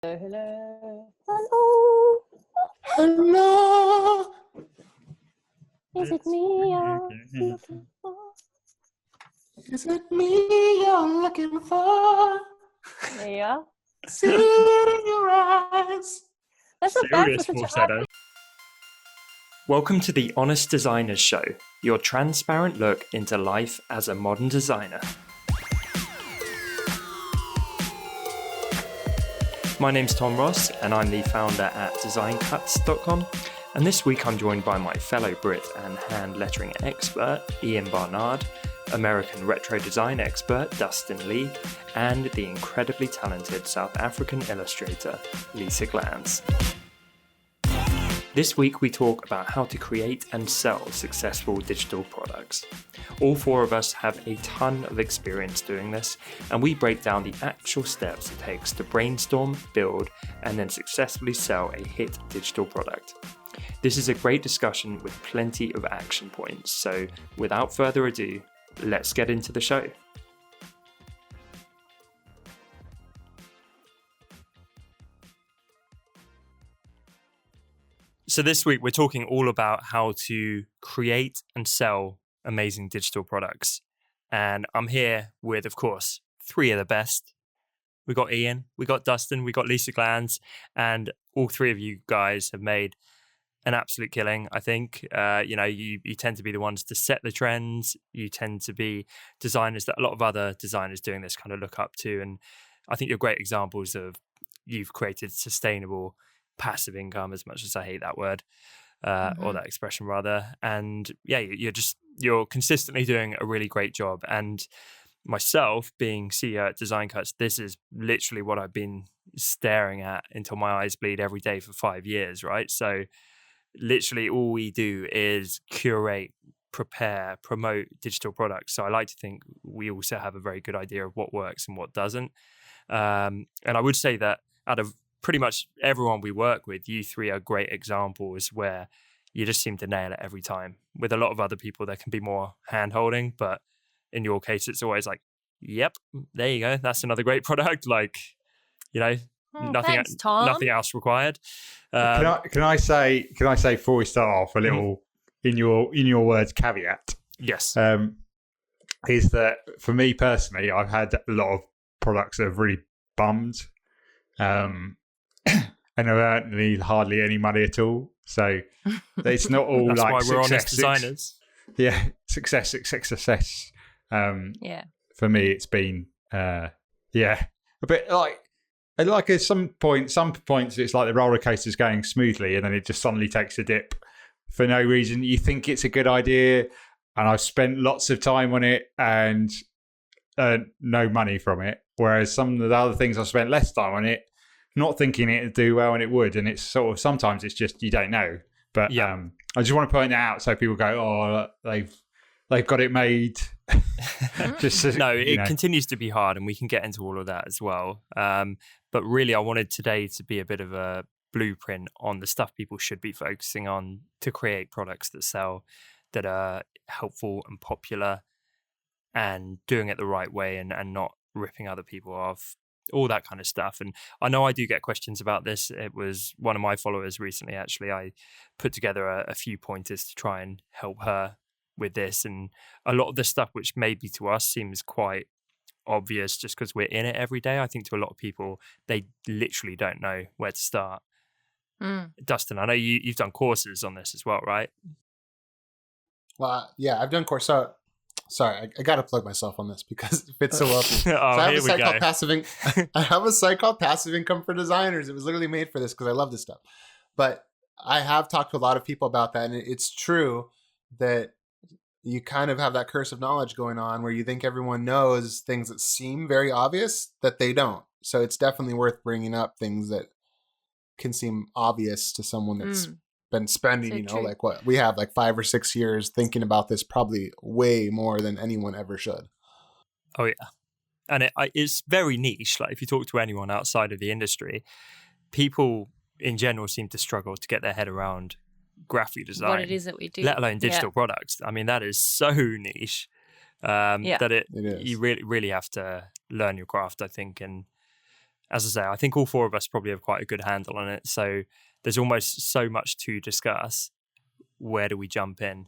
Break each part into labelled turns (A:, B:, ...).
A: Hello.
B: Hello.
A: Is it me you're looking for?
B: Is it me you're looking for?
A: There you are.
B: See it in your eyes.
A: That's not bad for
C: Serious
A: such a
C: falsetto.
A: hard.
C: Welcome to the Honest Designers Show, your transparent look into life as a modern designer. My name's Tom Ross, and I'm the founder at designcuts.com. And this week I'm joined by my fellow Brit and hand lettering expert, Ian Barnard, American retro design expert, Dustin Lee, and the incredibly talented South African illustrator, Lisa Glantz. This week we talk about how to create and sell successful digital products. All four of us have a ton of experience doing this, and we break down the actual steps it takes to brainstorm, build, and then successfully sell a hit digital product. This is a great discussion with plenty of action points, so without further ado, let's get into the show. So this week we're talking all about how to create and sell amazing digital products. And I'm here with, of course, three of the best. We got Ian, we got Dustin, we got Lisa Glantz, and all three of you guys have made an absolute killing, I think. You tend to be the ones to set the trends. You tend to be designers that a lot of other designers doing this kind of look up to. And I think you're great examples of you've created sustainable passive income, as much as I hate that word, or that expression rather. And yeah, you're consistently doing a really great job. And myself being CEO at Design Cuts, this is literally what I've been staring at until my eyes bleed every day for 5 years, right? So literally all we do is curate, prepare, promote digital products. So I like to think we also have a very good idea of what works and what doesn't. And I would say that out of pretty much everyone we work with, you three are great examples where you just seem to nail it every time. With a lot of other people, there can be more hand-holding, but in your case, it's always like, yep, there you go. That's another great product. Like, nothing else required.
B: Can I say before we start off a little in your words caveat?
C: Yes.
B: Is that for me personally, I've had a lot of products that have really bummed. And I've earned hardly any money at all. So it's not all
C: That's
B: like
C: why we're
B: success.
C: honest designers.
B: Yeah, success. For me, it's been a bit like at some points it's like the roller coaster's going smoothly, and then it just suddenly takes a dip for no reason. You think it's a good idea, and I've spent lots of time on it and no money from it. Whereas some of the other things I've spent less time on it, not thinking it'd do well, and it would. And it's sort of sometimes it's just you don't know. But
C: yeah.
B: I just want to point that out so people go, oh, they've got it made.
C: It continues to be hard, and we can get into all of that as well. But really, I wanted today to be a bit of a blueprint on the stuff people should be focusing on to create products that sell, that are helpful and popular, and doing it the right way, and not ripping other people off, all that kind of stuff. And I know I do get questions about this. It was one of my followers recently, actually. I put together a few pointers to try and help her with this. And a lot of the stuff which maybe to us seems quite obvious just because we're in it every day, I think to a lot of people, they literally don't know where to start. Dustin, I know you've done courses on this as well, right?
D: Well, yeah, I've done course. So, sorry, I got to plug myself on this because it fits so well.
C: I have
D: a site called Passive Income for Designers. It was literally made for this because I love this stuff. But I have talked to a lot of people about that, and it's true that you kind of have that curse of knowledge going on where you think everyone knows things that seem very obvious that they don't. So it's definitely worth bringing up things that can seem obvious to someone that's been spending, like what we have, like 5 or 6 years thinking about this, probably way more than anyone ever should.
C: Oh yeah. And it's very niche. Like if you talk to anyone outside of the industry, people in general seem to struggle to get their head around graphic design,
A: what it is that we do,
C: let alone digital products. I mean, that is so niche that it is. You really have to learn your craft, I think. And as I say, I think all four of us probably have quite a good handle on it. So there's almost so much to discuss. Where do we jump in?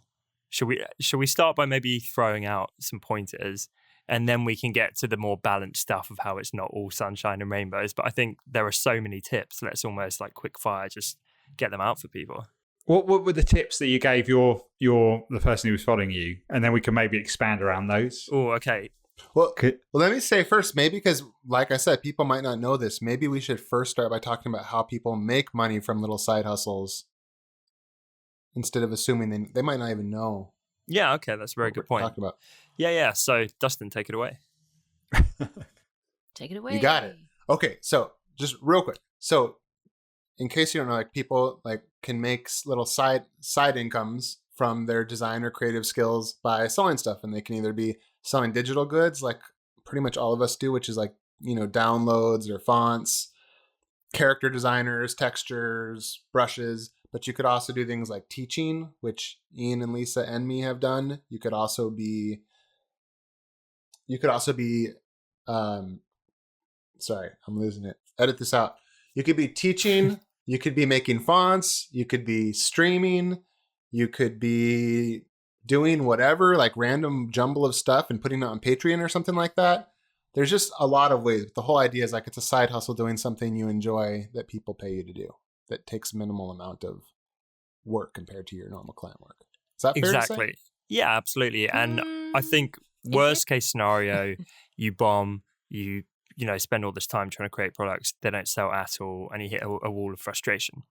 C: Should we start by maybe throwing out some pointers, and then we can get to the more balanced stuff of how it's not all sunshine and rainbows? But I think there are so many tips. Let's almost like quick fire, just get them out for people.
B: What were the tips that you gave the person who was following you, and then we can maybe expand around those?
C: Oh, okay.
D: Well, let me say first, maybe because, like I said, people might not know this. Maybe we should first start by talking about how people make money from little side hustles, instead of assuming they might not even know.
C: Yeah, okay, that's a very good point.
D: Talking about.
C: Yeah. So, Dustin, take it away.
A: Take it away.
D: You got it. Okay, so just real quick. So, in case you don't know, like people like can make little side incomes from their design or creative skills by selling stuff, and they can either be selling digital goods, like pretty much all of us do, which is like, downloads or fonts, character designers, textures, brushes. But you could also do things like teaching, which Ian and Lisa and me have done. You could also be sorry, I'm losing it. Edit this out. You could be teaching, you could be making fonts, you could be streaming, you could be doing whatever, like random jumble of stuff and putting it on Patreon or something like that. There's just a lot of ways. The whole idea is like it's a side hustle doing something you enjoy that people pay you to do, that takes minimal amount of work compared to your normal client work. Is that fair to say?
C: Exactly. Yeah, absolutely. And I think worst case scenario, you bomb, you spend all this time trying to create products, they don't sell at all, and you hit a wall of frustration.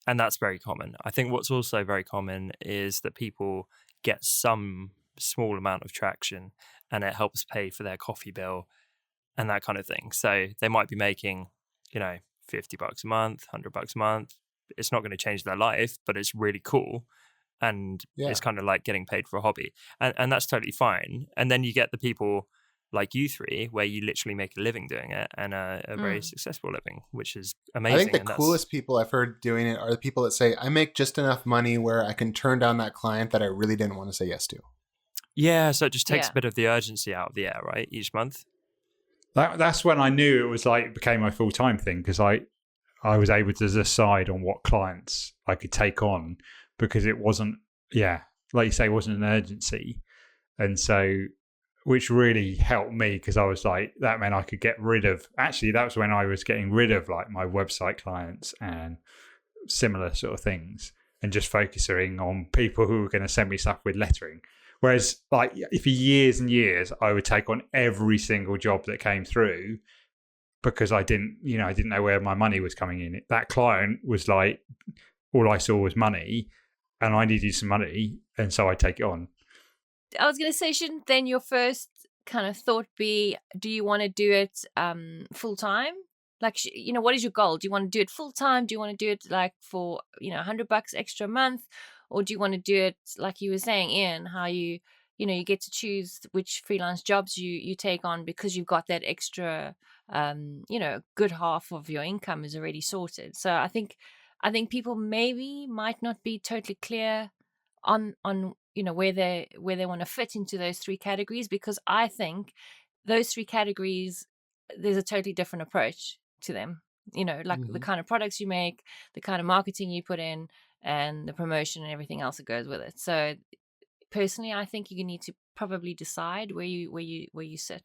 C: And that's very common. I think what's also very common is that people get some small amount of traction and it helps pay for their coffee bill and that kind of thing. So they might be making, $50 a month, $100 a month. It's not going to change their life, but it's really cool. And it's kind of like getting paid for a hobby. And that's totally fine. And then you get the people like you three, where you literally make a living doing it, and a very successful living, which is amazing.
D: I think the coolest people I've heard doing it are the people that say, I make just enough money where I can turn down that client that I really didn't want to say yes to.
C: Yeah, so it just takes a bit of the urgency out of the air, right? Each month.
B: That's when I knew it was like it became my full-time thing, because I was able to decide on what clients I could take on, because it wasn't, like you say, it wasn't an urgency. And so, which really helped me, because I was like, that meant I could get rid of, actually that was when I was getting rid of like my website clients and similar sort of things, and just focusing on people who were going to send me stuff with lettering. Whereas like for years and years, I would take on every single job that came through, because I didn't know where my money was coming in. That client was like, all I saw was money, and I needed some money, and so I take it on.
A: I was going to say, shouldn't then your first kind of thought be, do you want to do it full time? Like, what is your goal? Do you want to do it full time? Do you want to do it like for, $100 extra a month? Or do you want to do it like you were saying, Ian, how you get to choose which freelance jobs you take on, because you've got that extra, good half of your income is already sorted. So I think people maybe might not be totally clear on where they want to fit into those three categories, because I think those three categories, there's a totally different approach to them. The kind of products you make, the kind of marketing you put in, and the promotion and everything else that goes with it. So personally, I think you need to probably decide where you sit.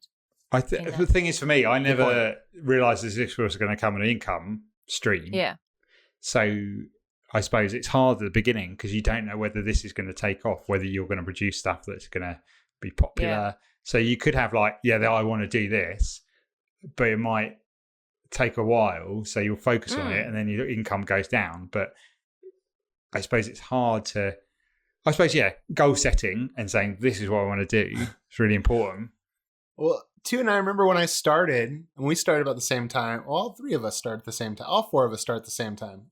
B: The thing is, for me, I never realised this was going to come an income stream.
A: Yeah.
B: So I suppose it's hard at the beginning, because you don't know whether this is going to take off, whether you're going to produce stuff that's going to be popular. Yeah. So you could have like, I want to do this, but it might take a while. So you'll focus on it, and then your income goes down. But I suppose it's hard to, goal setting and saying, this is what I want to do is really important.
D: Well, too, and I remember when I started, and we started about the same time. All three of us started at the same time. All four of us started at the same time.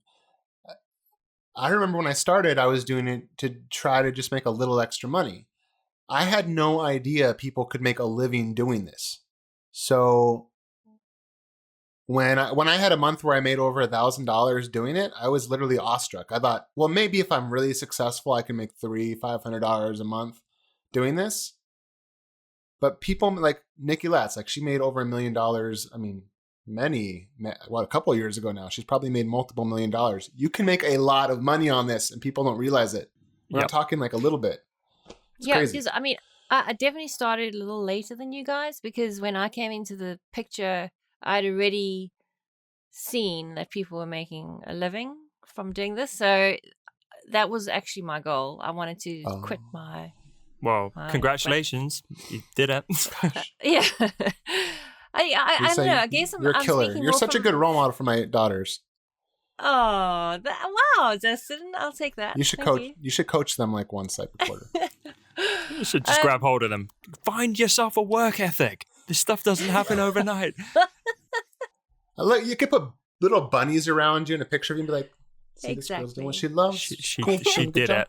D: I remember when I started, I was doing it to try to just make a little extra money. I had no idea people could make a living doing this. So when I had a month where I made over $1,000 doing it, I was literally awestruck. I thought, well, maybe if I'm really successful, I can make $500 a month doing this. But people like Nikki Latz, like she made over $1 million. I mean, a couple of years ago now. She's probably made multiple $1 million. You can make a lot of money on this, and people don't realize it. We're not talking like a little bit. It's crazy.
A: Because I mean, I definitely started a little later than you guys, because when I came into the picture, I'd already seen that people were making a living from doing this. So that was actually my goal. I wanted to quit my...
C: Well, congratulations. You did it.
A: Yeah. I don't know. I guess
D: you're a
A: I'm
D: killer.
A: speaking
D: You're
A: more
D: such a
A: from...
D: good role model for my daughters.
A: Oh, wow, Justin. I'll take that.
D: You should
A: Thank
D: coach.
A: you.
D: You should coach them like one site per quarter.
C: You should just grab hold of them. Find yourself a work ethic. This stuff doesn't happen overnight.
D: Look, you could put little bunnies around you in a picture of you and be like, see
A: Exactly.
D: this girl's doing what she loves.
C: She did it.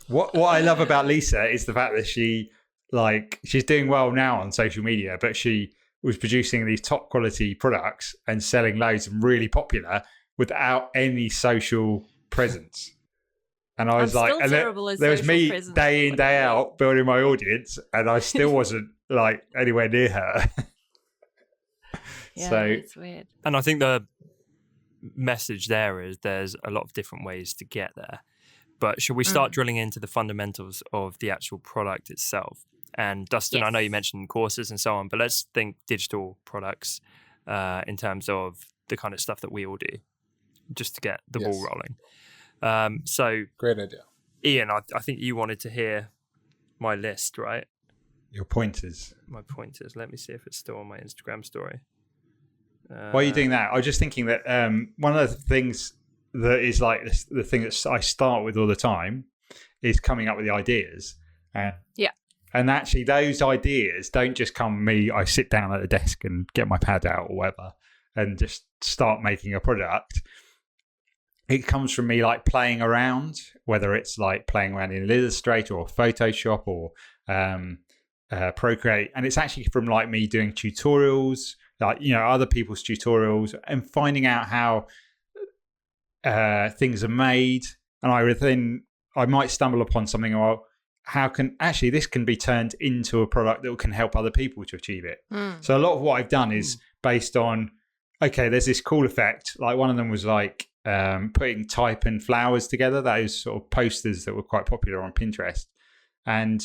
B: What I love about Lisa is the fact that she's doing well now on social media, but she was producing these top quality products and selling loads and really popular without any social presence. And I was
A: I'm
B: like,
A: still
B: and
A: terrible at
B: there was
A: social
B: me
A: presence.
B: day in, day out building my audience, and I still wasn't like anywhere near her.
A: Yeah,
B: So
A: it's weird.
C: And I think the message there is there's a lot of different ways to get there. But should we start drilling into the fundamentals of the actual product itself? And Dustin, I know you mentioned courses and so on, but let's think digital products in terms of the kind of stuff that we all do, just to get the ball rolling. So
D: great idea.
C: Ian, I think you wanted to hear my list, right?
B: your pointers.
C: My pointers. Let me see if it's still on my Instagram story.
B: While you're doing that, I was just thinking that one of the things that is like the thing that I start with all the time is coming up with the ideas. And actually, those ideas don't just come from me. I sit down at the desk and get my pad out or whatever and just start making a product. It comes from me like playing around, whether it's like playing around in Illustrator or Photoshop or Procreate. And it's actually from like me doing tutorials, like, you know, other people's tutorials and finding out how things are made. And I might stumble upon something, or how can actually this can be turned into a product that can help other people to achieve it. So a lot of what I've done is based on, okay, there's this cool effect. Like one of them was like putting type and flowers together. Those sort of posters that were quite popular on Pinterest. And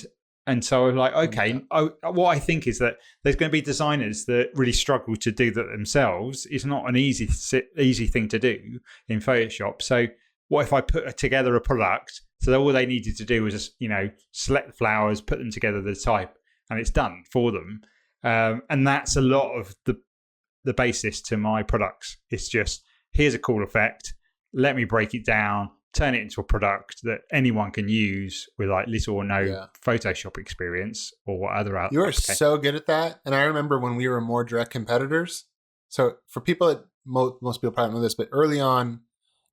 B: so I was like, okay, what I think is that there's going to be designers that really struggle to do that themselves. It's not an easy thing to do in Photoshop. So what if I put together a product so that all they needed to do was just, you know, select the flowers, put them together, the type, and it's done for them. And that's a lot of the basis to my products. It's just, here's a cool effect. Let me break it down, turn it into a product that anyone can use with like little or no Photoshop experience or other.
D: You are so good at that. And I remember when we were more direct competitors. So for people that most people probably know this, but early on,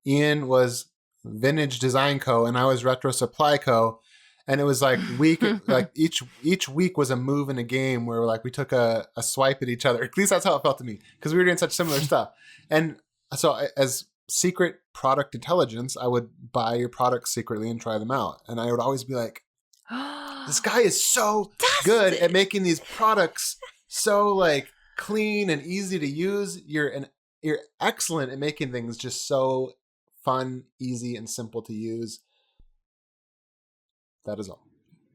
D: Ian was Vintage Design Co. and I was Retro Supply Co. And it was like each week was a move in a game where like we took a swipe at each other. At least that's how it felt to me, because we were doing such similar stuff. And so as secret product intelligence, I would buy your products secretly and try them out. And I would always be like, this guy is so good at making these products so like clean and easy to use. You're excellent at making things just so fun, easy, and simple to use. That is all.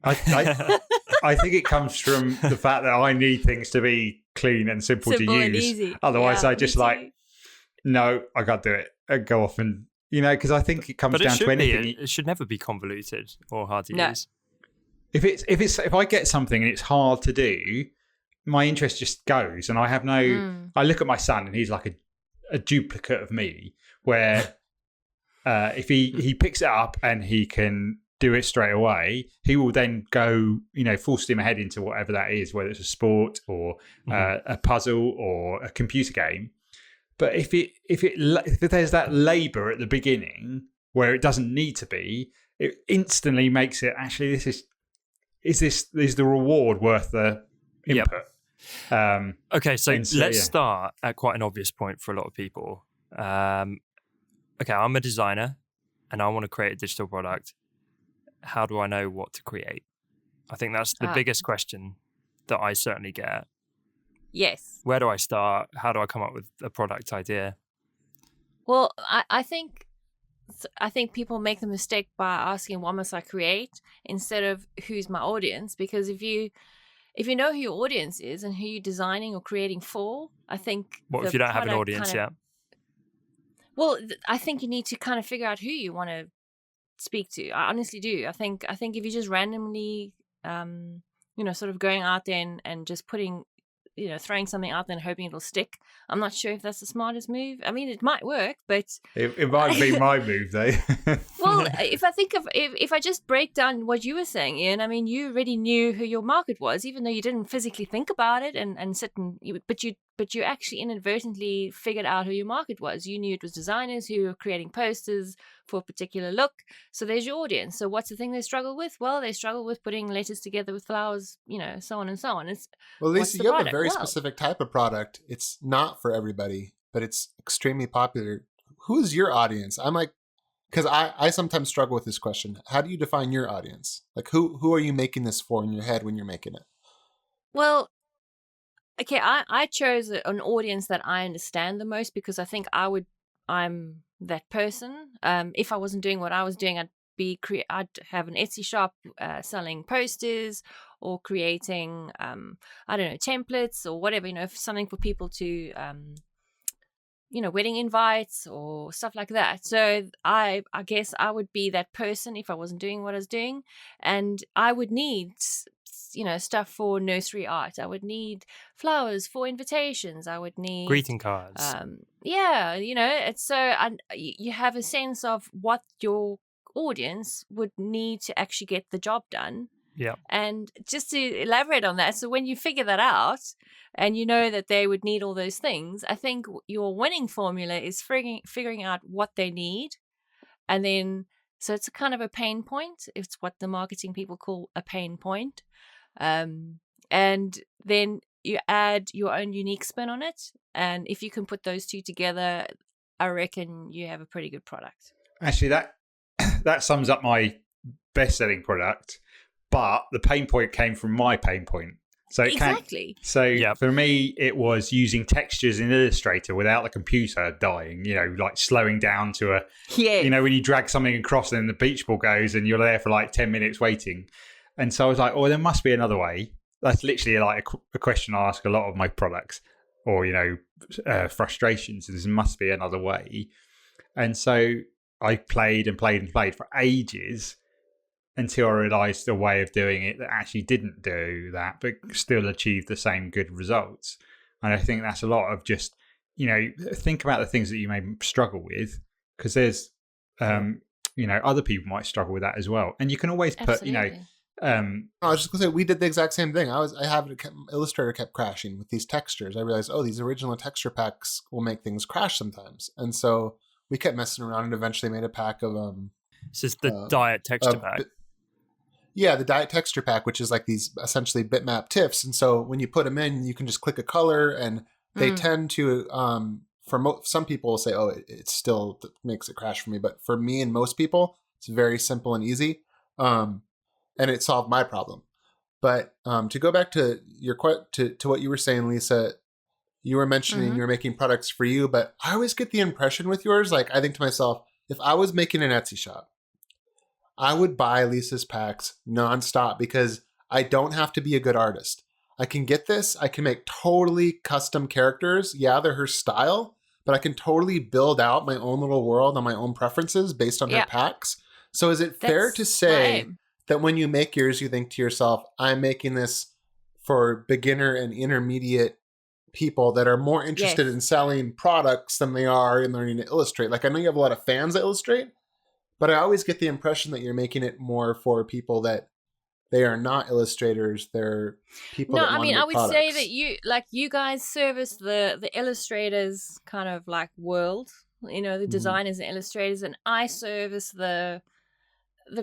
B: I think it comes from the fact that I need things to be clean and simple to use.
A: And easy.
B: Otherwise, I just like, no, I can't do it. I go off and, you know, because I think it comes down to anything.
C: It should never be convoluted or hard to use.
B: If I get something and it's hard to do, my interest just goes, and I have no. I look at my son, and he's like a duplicate of me, where if he picks it up and he can do it straight away, he will then go, you know, full steam ahead into whatever that is, whether it's a sport or a puzzle or a computer game. But if there's that labor at the beginning where it doesn't need to be, it instantly makes it actually is the reward worth the input?
C: Okay, so let's start at quite an obvious point for a lot of people. Okay, I'm a designer and I want to create a digital product. How do I know what to create? I think that's the biggest question that I certainly get.
A: Yes.
C: Where do I start? How do I come up with a product idea?
A: Well, I think people make the mistake by asking what must I create instead of who's my audience, because if you know who your audience is and who you're designing or creating for, I think
C: What
A: the
C: if you don't have an
A: product
C: audience
A: kind of,
C: yet?
A: well, I think you need to kind of figure out who you want to speak to. I honestly do. I think if you just randomly sort of going out there and just putting, throwing something out there and hoping it'll stick, I'm not sure if that's the smartest move. I mean, it might work, but
B: it might be my move though.
A: well, if I just break down what you were saying, Ian, I mean, you already knew who your market was, even though you didn't physically think about it and sit and but you actually inadvertently figured out who your market was. You knew it was designers who were creating posters for a particular look. So there's your audience. So what's the thing they struggle with? Well, they struggle with putting letters together with flowers, so on and so on.
D: Well,
A: what's
D: Lisa,
A: the
D: you have a
A: product?
D: very
A: Well,
D: specific type of product. It's not for everybody, but it's extremely popular. Who is your audience? I'm like, because I sometimes struggle with this question. How do you define your audience? Like, who are you making this for in your head when you're making it?
A: Well, okay, I chose an audience that I understand the most, because I think I'm that person. If I wasn't doing what I was doing, I'd have an Etsy shop selling posters or creating I don't know, templates or whatever, something for people to wedding invites or stuff like that. So I guess I would be that person if I wasn't doing what I was doing, and I would need stuff for nursery art. I would need flowers for invitations. I would need
C: Greeting cards.
A: it's so you have a sense of what your audience would need to actually get the job done.
C: Yeah.
A: And just to elaborate on that, so when you figure that out and you know that they would need all those things, I think your winning formula is figuring out what they need. And then, so it's a kind of a pain point. It's what the marketing people call a pain point. And then you add your own unique spin on it. And if you can put those two together, I reckon you have a pretty good product.
B: Actually, that sums up my best-selling product. But the pain point came from my pain point. So
A: exactly.
B: For me, it was using textures in Illustrator without the computer dying, like slowing down to a, when you drag something across and then the beach ball goes and you're there for like 10 minutes waiting. And so I was like, oh, there must be another way. That's literally like a question I ask a lot of my products or, frustrations. There must be another way. And so I played and played and played for ages until I realised a way of doing it that actually didn't do that, but still achieved the same good results. And I think that's a lot of just, think about the things that you may struggle with, because there's, other people might struggle with that as well. And you can always put,
A: Absolutely.
D: I was just gonna say we did the exact same thing. Illustrator kept crashing with these textures. I realized, these original texture packs will make things crash sometimes, and so we kept messing around and eventually made a pack of
C: This is the diet texture pack.
D: Yeah, the diet texture pack, which is like these essentially bitmap TIFFs, and so when you put them in, you can just click a color, and they tend to some people will say, it still makes it crash for me, but for me and most people, it's very simple and easy. And it solved my problem. But to go back to your to what you were saying, Lisa, you were mentioning you're making products for you, but I always get the impression with yours, like I think to myself, if I was making an Etsy shop, I would buy Lisa's packs nonstop because I don't have to be a good artist. I can get this. I can make totally custom characters. Yeah, they're her style, but I can totally build out my own little world on my own preferences based on her packs. So is it fair to say that when you make yours, you think to yourself, I'm making this for beginner and intermediate people that are more interested in selling products than they are in learning to illustrate? Like, I know you have a lot of fans that illustrate, but I always get the impression that you're making it more for people that they are not illustrators. They're people that want to make
A: I would
D: products.
A: say that you guys service the illustrators kind of like world, the designers and illustrators, and I service the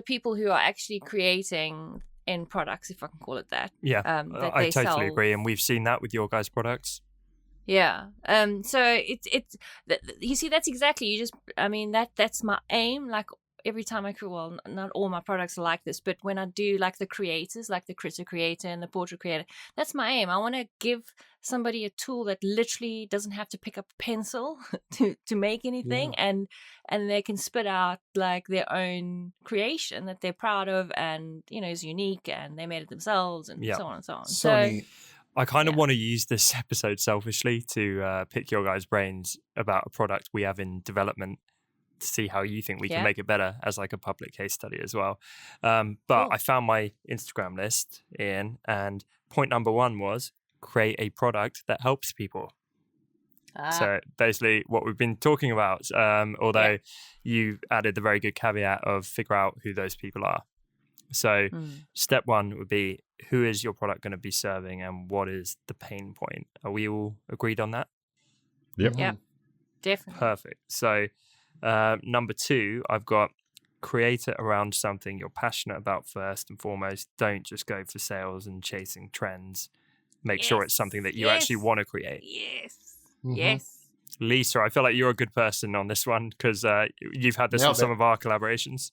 A: people who are actually creating end products, if I can call it that.
C: Yeah,
A: that
C: I
A: they
C: totally
A: sell.
C: agree, and we've seen that with your guys' products.
A: Yeah. So it's you see, that's exactly, that's my aim. Like, every time not all my products are like this, but when I do like the creators, like the critter creator and the portrait creator, that's my aim. I want to give somebody a tool that literally doesn't have to pick up a pencil to make anything, and they can spit out like their own creation that they're proud of, and is unique, and they made it themselves, and so on and so on.
D: So neat.
C: I kind of want to use this episode selfishly to pick your guys' brains about a product we have in development to see how you think we can make it better as like a public case study as well. But I found my Instagram list, Ian, and point number 1 was create a product that helps people. So basically what we've been talking about, although you added the very good caveat of figure out who those people are. So step 1 would be, who is your product going to be serving and what is the pain point? Are we all agreed on that?
B: Yep.
A: Yeah, definitely.
C: Perfect. So number 2, I've got create it around something you're passionate about first and foremost. Don't just go for sales and chasing trends. Make sure it's something that you actually want to create.
A: Yes.
C: Lisa, I feel like you're a good person on this one because you've had this on some of our collaborations.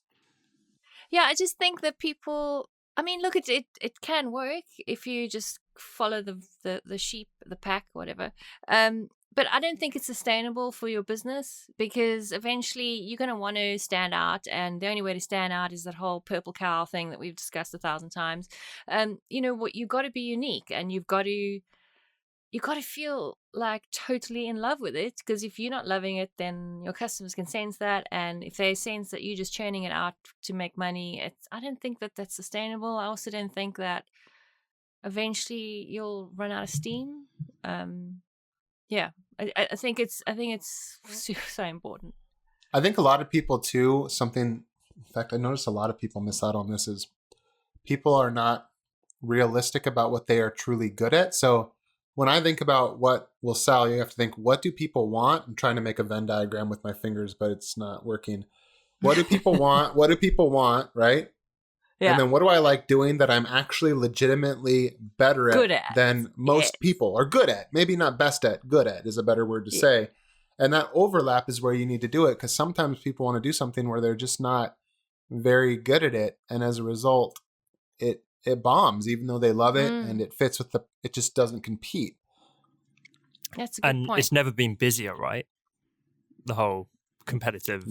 A: Yeah, I just think that people, I mean, look, it can work if you just follow the sheep, the pack, whatever. But I don't think it's sustainable for your business, because eventually you're going to want to stand out, and the only way to stand out is that whole purple cow thing that we've discussed 1,000 times. What, you've got to be unique, and you've got to feel like totally in love with it, because if you're not loving it, then your customers can sense that, and if they sense that you're just churning it out to make money, I don't think that that's sustainable. I also don't think that eventually you'll run out of steam. I think it's so important.
D: I think a lot of people too, in fact, I noticed a lot of people miss out on this, is people are not realistic about what they are truly good at. So when I think about what will sell, you have to think, what do people want? I'm trying to make a Venn diagram with my fingers, but it's not working. What do people want? What do people want, right? Yeah. And then what do I like doing that I'm actually legitimately better at than most people are good at? Maybe not best at, good at is a better word to say. And that overlap is where you need to do it, because sometimes people want to do something where they're just not very good at it. And as a result, it bombs, even though they love it and it fits with it just doesn't compete.
A: That's a good point.
C: It's never been busier, right? The whole competitive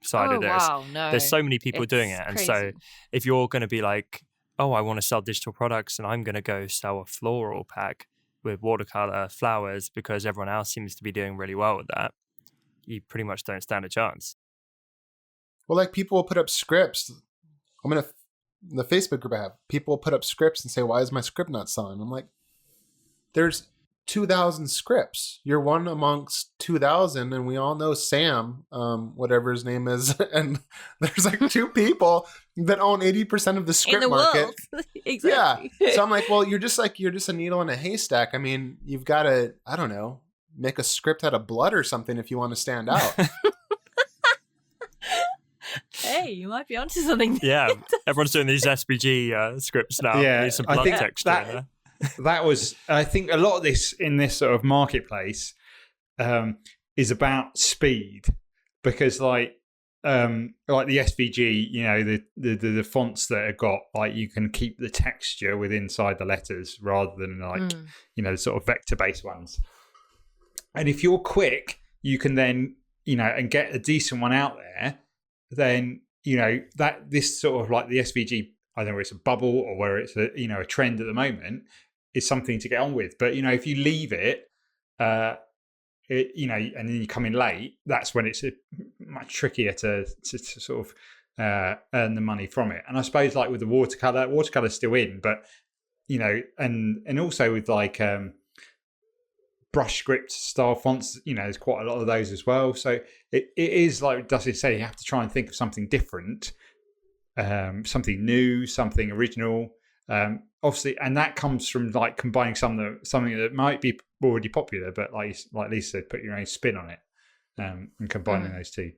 C: side of this.
A: Wow, no.
C: There's so many people doing it. And
A: crazy.
C: So if you're going to be like, oh, I want to sell digital products and I'm going to go sell a floral pack with watercolor flowers because everyone else seems to be doing really well with that, you pretty much don't stand a chance.
D: Well, like people will put up scripts. The Facebook group I have, people will put up scripts and say, why is my script not selling? I'm like, there's 2,000 scripts. You're one amongst 2,000, and we all know Sam, whatever his name is, and there's like 2 people that own 80% of the script
A: in the
D: market.
A: World. Exactly.
D: Yeah. So I'm like, well, you're just a needle in a haystack. I mean, you've got to, I don't know, make a script out of blood or something if you want to stand out.
A: Hey, you might be onto something.
C: Yeah, everyone's doing these SPG scripts now.
B: Yeah,
C: some blood texture.
B: That was, I think, a lot of this in this sort of marketplace is about speed, because like the SVG, the fonts that are got, like, you can keep the texture within inside the letters rather than the sort of vector based ones. And if you're quick, you can then and get a decent one out there. Then that this sort of like the SVG, I don't know whether it's a bubble or whether it's a trend at the moment, is something to get on with. But if you leave it, and then you come in late, that's when it's much trickier to sort of earn the money from it. And I suppose like with the watercolor's still in, but and also with like brush script style fonts, there's quite a lot of those as well. So it is like Dustin said, you have to try and think of something different, something new, something original. Obviously, and that comes from like combining something that might be already popular, but like Lisa said, put your own spin on it, and combining those two.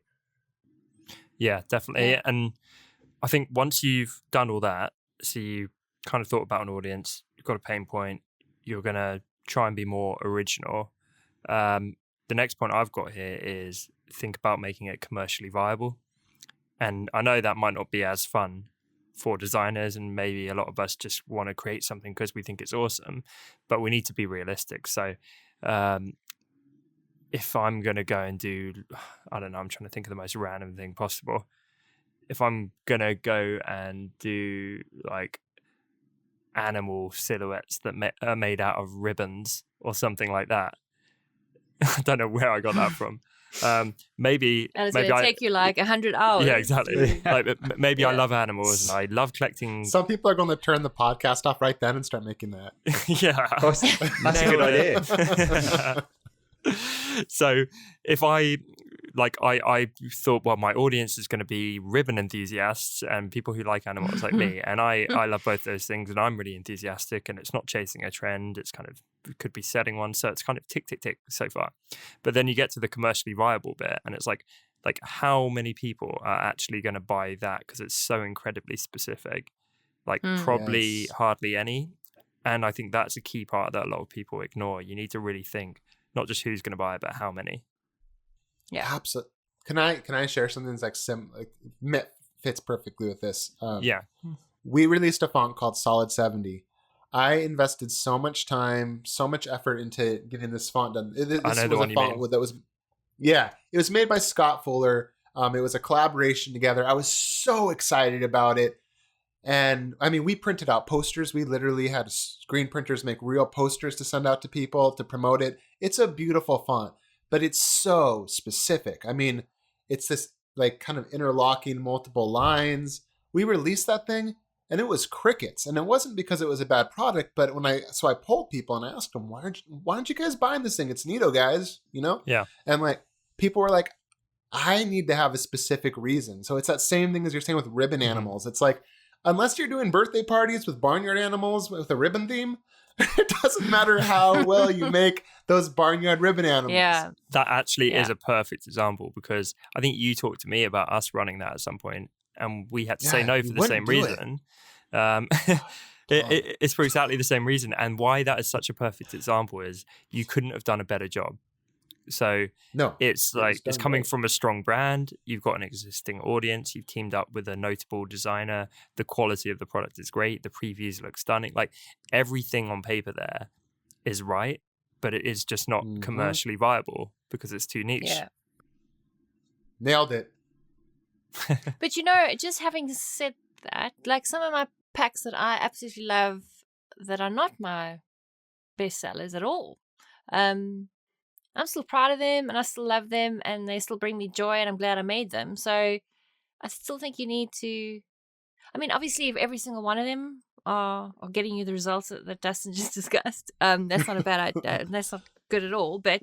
C: Yeah, definitely. Yeah. And I think once you've done all that, so you kind of thought about an audience, you've got a pain point, you're going to try and be more original. The next point I've got here is think about making it commercially viable. And I know that might not be as fun for designers, and maybe a lot of us just want to create something because we think it's awesome, but we need to be realistic. So if I'm going to go and do, I don't know, I'm trying to think of the most random thing possible. If I'm going to go and do like animal silhouettes that are made out of ribbons or something like that, I don't know where I got that from. Maybe
A: And it's going to take you like 100 hours.
C: Yeah, exactly. Like maybe I
A: Yeah.
C: love animals and I love collecting.
D: Some people are going to turn the podcast off right then and start making that.
C: Yeah,
B: That's a good idea.
C: So if I thought, well, my audience is going to be ribbon enthusiasts and people who like animals like me, and I love both those things, and I'm really enthusiastic, and it's not chasing a trend, it's kind of could be setting one, so it's kind of tick so far. But then you get to the commercially viable bit, and it's like how many people are actually going to buy that, because it's so incredibly specific. Like probably hardly any. And I think that's a key part that a lot of people ignore. You need to really think not just who's going to buy it, but how many.
A: Yeah.
D: Absolutely. Can I share something that's fits perfectly with this?
C: Yeah.
D: We released a font called Solid 70. I invested so much time, so much effort into getting this font done. This
C: I know the
D: was
C: one
D: a
C: you
D: font
C: mean.
D: that was, it was made by Scott Fuller. It was a collaboration together. I was so excited about it. And I mean, we printed out posters. We literally had screen printers make real posters to send out to people to promote it. It's a beautiful font, but it's so specific. I mean, it's this like kind of interlocking multiple lines. We released that thing and it was crickets. And it wasn't because it was a bad product, but I polled people and I asked them, why aren't you guys buying this thing? It's neato, guys, you know?
C: Yeah.
D: And like people were like, I need to have a specific reason. So it's that same thing as you're saying with ribbon animals. It's like, unless you're doing birthday parties with barnyard animals with a ribbon theme, it doesn't matter how well you make those barnyard ribbon animals.
A: Yeah.
C: That actually is a perfect example, because I think you talked to me about us running that at some point, and we had to say no for the same reason. It's for exactly the same reason. And why that is such a perfect example is you couldn't have done a better job. So it's like it's coming from a strong brand. You've got an existing audience. You've teamed up with a notable designer. The quality of the product is great. The previews look stunning. Like everything on paper there is right, but it is just not commercially viable because it's too niche.
A: Yeah.
D: Nailed it.
A: But you know, just having said that, like some of my packs that I absolutely love that are not my best sellers at all. I'm still proud of them and I still love them and they still bring me joy and I'm glad I made them. So I still think you need to, I mean, obviously if every single one of them are getting you the results that Dustin just discussed, that's not a bad idea. That's not good at all. But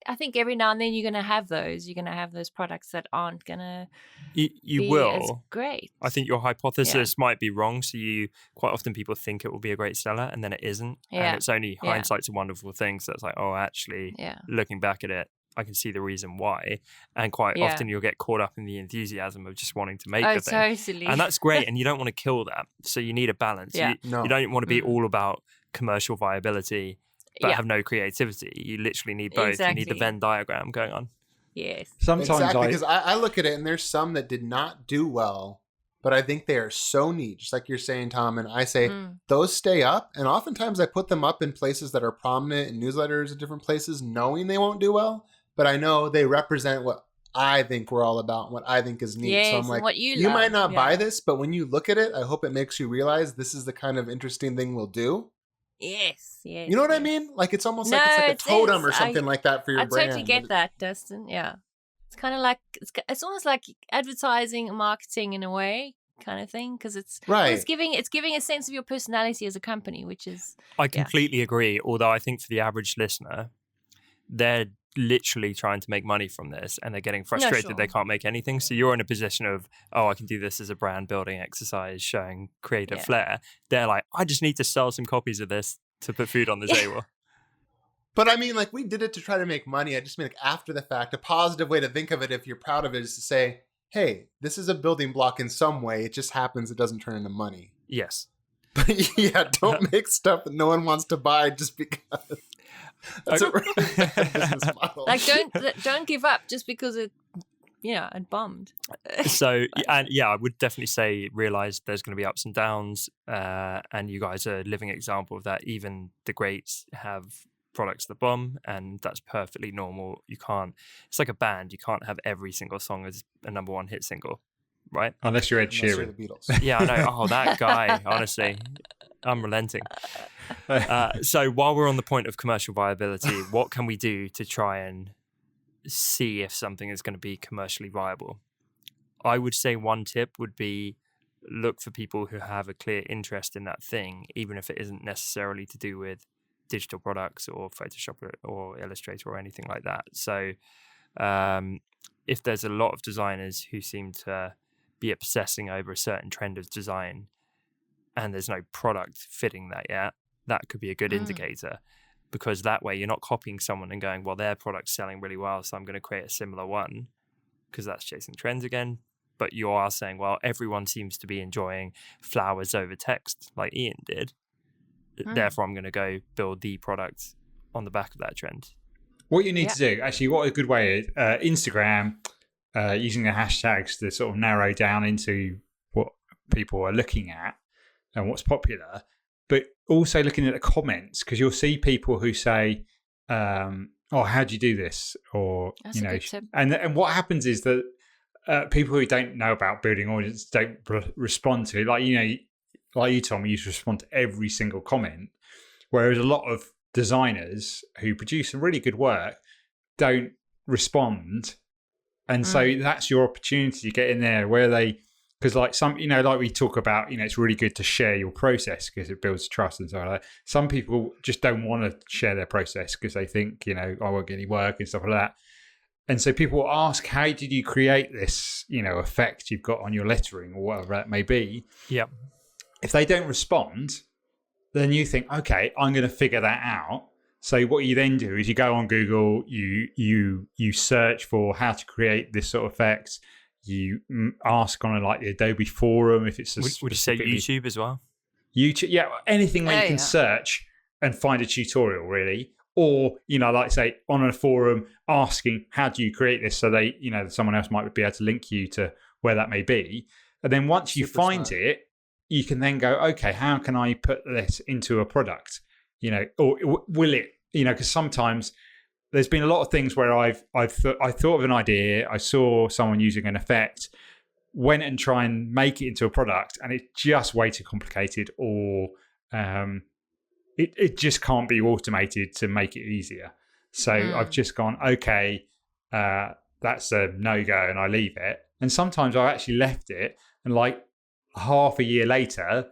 A: I think every now and then you're going to have those. You're going to have those products that aren't going to
C: be as
A: great.
C: I think your hypothesis might be wrong. So quite often people think it will be a great seller and then it isn't.
A: Yeah.
C: And it's only hindsight's a wonderful thing. So it's like, oh, actually, looking back at it, I can see the reason why. And quite often you'll get caught up in the enthusiasm of just wanting to make the thing.
A: Totally.
C: And that's great. And you don't want to kill that. So you need a balance.
A: Yeah.
C: You don't want to be all about commercial viability but have no creativity. You literally need both.
A: Exactly.
C: You need the Venn diagram going on.
A: Yes.
B: Sometimes
D: because I look at it and there's some that did not do well, but I think they are so neat, just like you're saying, Tom. And I say those stay up. And oftentimes I put them up in places that are prominent in newsletters at different places, knowing they won't do well. But I know they represent what I think we're all about, what I think is neat.
A: Yes,
D: so I'm like,
A: what
D: you might not buy this, but when you look at it, I hope it makes you realize this is the kind of interesting thing we'll do.
A: Yes.
D: You know what I mean? Like it's almost like it's like a totem or something like that for your brand.
A: I totally get that, Dustin. Yeah. It's kind of like, it's almost like advertising and marketing in a way kind of thing, because it's giving a sense of your personality as a company, which is...
C: I completely agree, although I think for the average listener, they're literally trying to make money from this and they're getting frustrated they can't make anything. So you're in a position of, oh, I can do this as a brand building exercise showing creative flair. They're like, I just need to sell some copies of this to put food on the table.
D: But I mean, like we did it to try to make money. I just mean like after the fact, a positive way to think of it if you're proud of it is to say, hey, this is a building block in some way. It just happens it doesn't turn into money.
C: Yes.
D: But don't make stuff that no one wants to buy just because. That's a really bad business model.
A: Like don't give up just because it and bombed.
C: So, and yeah, I would definitely say realize there's going to be ups and downs, and you guys are a living example of that. Even the greats have products that bomb, and that's perfectly normal. You can't. It's like a band. You can't have every single song as a number one hit single, right?
B: Unless you're Ed
D: Unless you're
B: Sheeran.
D: the Beatles.
C: Yeah, I know. Oh, that guy. Honestly, unrelenting. So while we're on the point of commercial viability, what can we do to try and see if something is going to be commercially viable? I would say one tip would be look for people who have a clear interest in that thing, even if it isn't necessarily to do with digital products or Photoshop or Illustrator or anything like that. So if there's a lot of designers who seem to be obsessing over a certain trend of design and there's no product fitting that yet, that could be a good indicator. Because that way you're not copying someone and going, well, their product's selling really well, so I'm going to create a similar one, because that's chasing trends again. But you are saying, well, everyone seems to be enjoying flowers over text like Ian did. Therefore, I'm going to go build the product on the back of that trend.
B: What you need to do, actually, what a good way is Instagram, using the hashtags to sort of narrow down into what people are looking at and what's popular. But also looking at the comments, because you'll see people who say, "Oh, how do you do this?" Or
A: That's a good tip.
B: and what happens is that people who don't know about building audience don't respond to it. Like you, Tom, you used to respond to every single comment, whereas a lot of designers who produce some really good work don't respond, and so that's your opportunity to get in there where they. Because like some, like we talk about, it's really good to share your process because it builds trust and so on. Like some people just don't want to share their process because they think, I won't get any work and stuff like that. And so people will ask, how did you create this, effect you've got on your lettering or whatever that may be?
C: Yeah.
B: If they don't respond, then you think, okay, I'm going to figure that out. So what you then do is you go on Google, you search for how to create this sort of effect. You ask on like the Adobe forum if it's
C: would you say YouTube as well?
B: YouTube, yeah, anything where you can search and find a tutorial really, or like say on a forum asking how do you create this, so they someone else might be able to link you to where that may be, and then once you find it, you can then go, okay, how can I put this into a product, or will it, because sometimes. There's been a lot of things where I thought of an idea, I saw someone using an effect, went and try and make it into a product, and it's just way too complicated, or it just can't be automated to make it easier. So I've just gone, okay, that's a no-go, and I leave it. And sometimes I've actually left it, and like half a year later,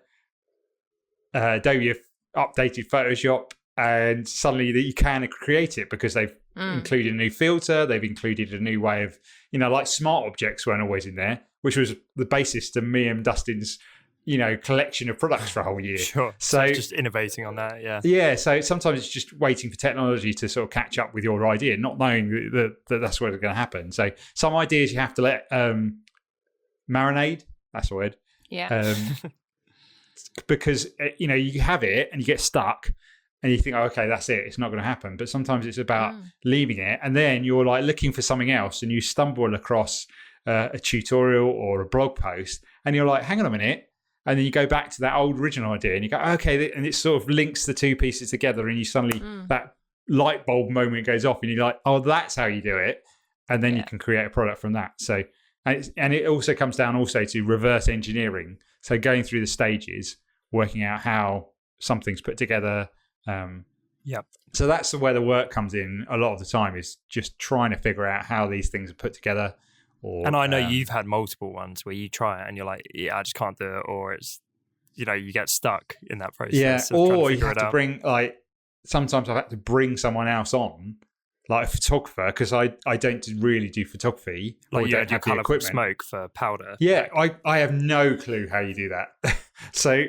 B: Adobe have updated Photoshop, and suddenly you can create it because they've included a new filter, they've included a new way of, like smart objects weren't always in there, which was the basis to me and Dustin's, collection of products for a whole year.
C: Sure. So just innovating on that, yeah. Yeah,
B: so sometimes it's just waiting for technology to sort of catch up with your idea, not knowing that that's what's going to happen. So some ideas you have to let marinate, that's the word.
A: Yeah.
B: Because, you have it and you get stuck. And you think, oh, okay, that's it. It's not going to happen. But sometimes it's about leaving it. And then you're like looking for something else and you stumble across a tutorial or a blog post. And you're like, hang on a minute. And then you go back to that old original idea and you go, okay. And it sort of links the two pieces together. And you suddenly, that light bulb moment goes off and you're like, oh, that's how you do it. And then you can create a product from that. So, and it also comes down also to reverse engineering. So going through the stages, working out how something's put together. So that's where the work comes in a lot of the time, is just trying to figure out how these things are put together.
C: And I know you've had multiple ones where you try it and you're like, yeah, I just can't do it, or it's you get stuck in that process.
B: Yeah, or you have to bring, like, sometimes I've had to bring someone else on, like a photographer, because I don't really do photography.
C: Like you
B: don't
C: do colourful smoke for powder.
B: Yeah, I have no clue how you do that. So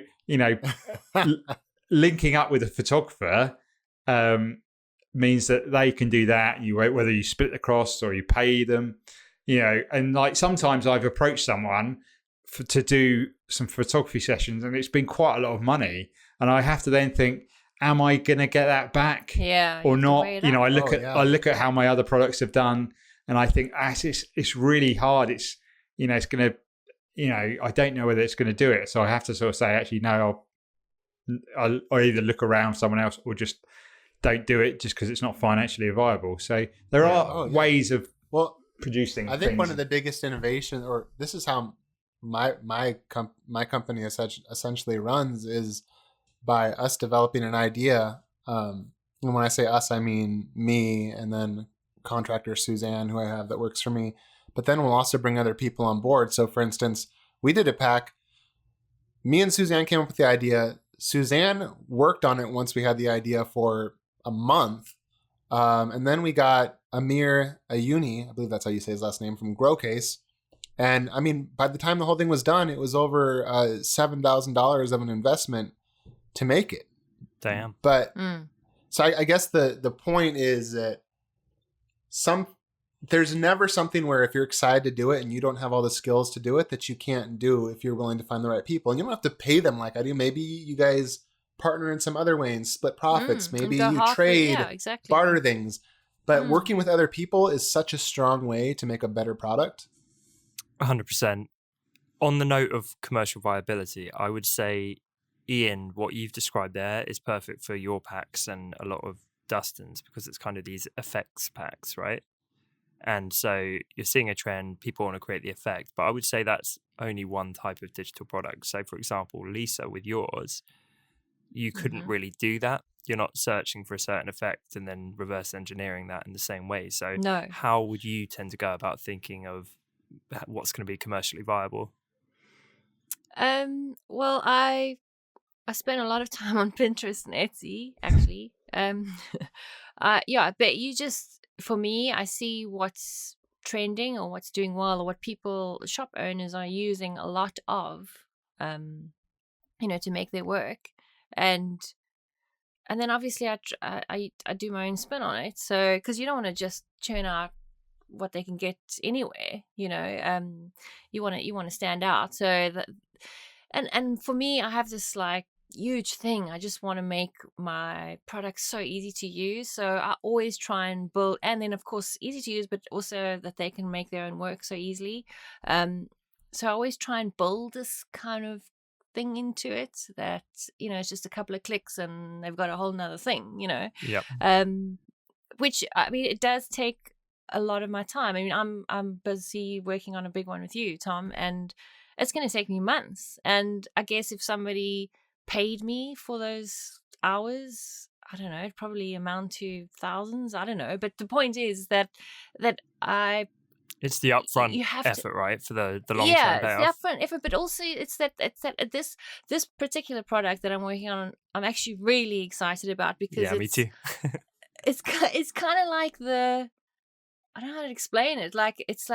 B: linking up with a photographer means that they can do that. Whether you split the costs or you pay them, and like sometimes I've approached someone to do some photography sessions and it's been quite a lot of money, and I have to then think, am I going to get that back or not? I look at how my other products have done, And I think it's really hard. It's, it's going to, I don't know whether it's going to do it. So I have to sort of say, actually, no, I'll either look around someone else or just don't do it just because it's not financially viable. So there are ways of producing
D: I think
B: things.
D: one of the biggest innovations, or this is how my company essentially runs, is by us developing an idea. And when I say us, I mean me, and then contractor Suzanne, who I have that works for me. But then we'll also bring other people on board. So for instance, we did a pack. Me and Suzanne came up with the idea. Suzanne worked on it once we had the idea for a month. And then we got Amir Ayuni, I believe that's how you say his last name, from Growcase. And I mean, by the time the whole thing was done, it was over $7,000 of an investment to make it.
C: Damn.
D: But so I guess the point is that there's never something where if you're excited to do it and you don't have all the skills to do it that you can't do if you're willing to find the right people. And you don't have to pay them like I do. Maybe you guys partner in some other way and split profits. Maybe you trade, barter things. But working with other people is such a strong way to make a better product.
C: 100%. On the note of commercial viability, I would say, Ian, what you've described there is perfect for your packs and a lot of Dustin's, because it's kind of these effects packs, right? And so you're seeing a trend, people want to create the effect, but I would say that's only one type of digital product. So for example, Lisa, with yours, you couldn't really do that. You're not searching for a certain effect and then reverse engineering that in the same way. So how would you tend to go about thinking of what's going to be commercially viable?
A: Well, I spend a lot of time on Pinterest and Etsy, actually. But you just, for me, I see what's trending or what's doing well, or what shop owners are using a lot of, to make their work. And then obviously I do my own spin on it. So, because you don't want to just churn out what they can get anywhere, you want to stand out. So that, and for me, I have this like huge thing. I just want to make my products so easy to use. So I always try and build, and then of course easy to use, but also that they can make their own work so easily. So I always try and build this kind of thing into it that, it's just a couple of clicks and they've got a whole nother thing,
C: Yep.
A: Which, I mean, it does take a lot of my time. I mean, I'm busy working on a big one with you, Tom, and it's going to take me months. And I guess if somebody paid me for those hours, I don't know, it'd probably amount to thousands. I don't know. But the point is that
C: it's the upfront effort, right? For the long-term payoff.
A: Yeah, it's the upfront effort, but also it's that this particular product that I'm working on, I'm actually really excited about because
C: me too.
A: it's kind of like I don't know how to explain it. It's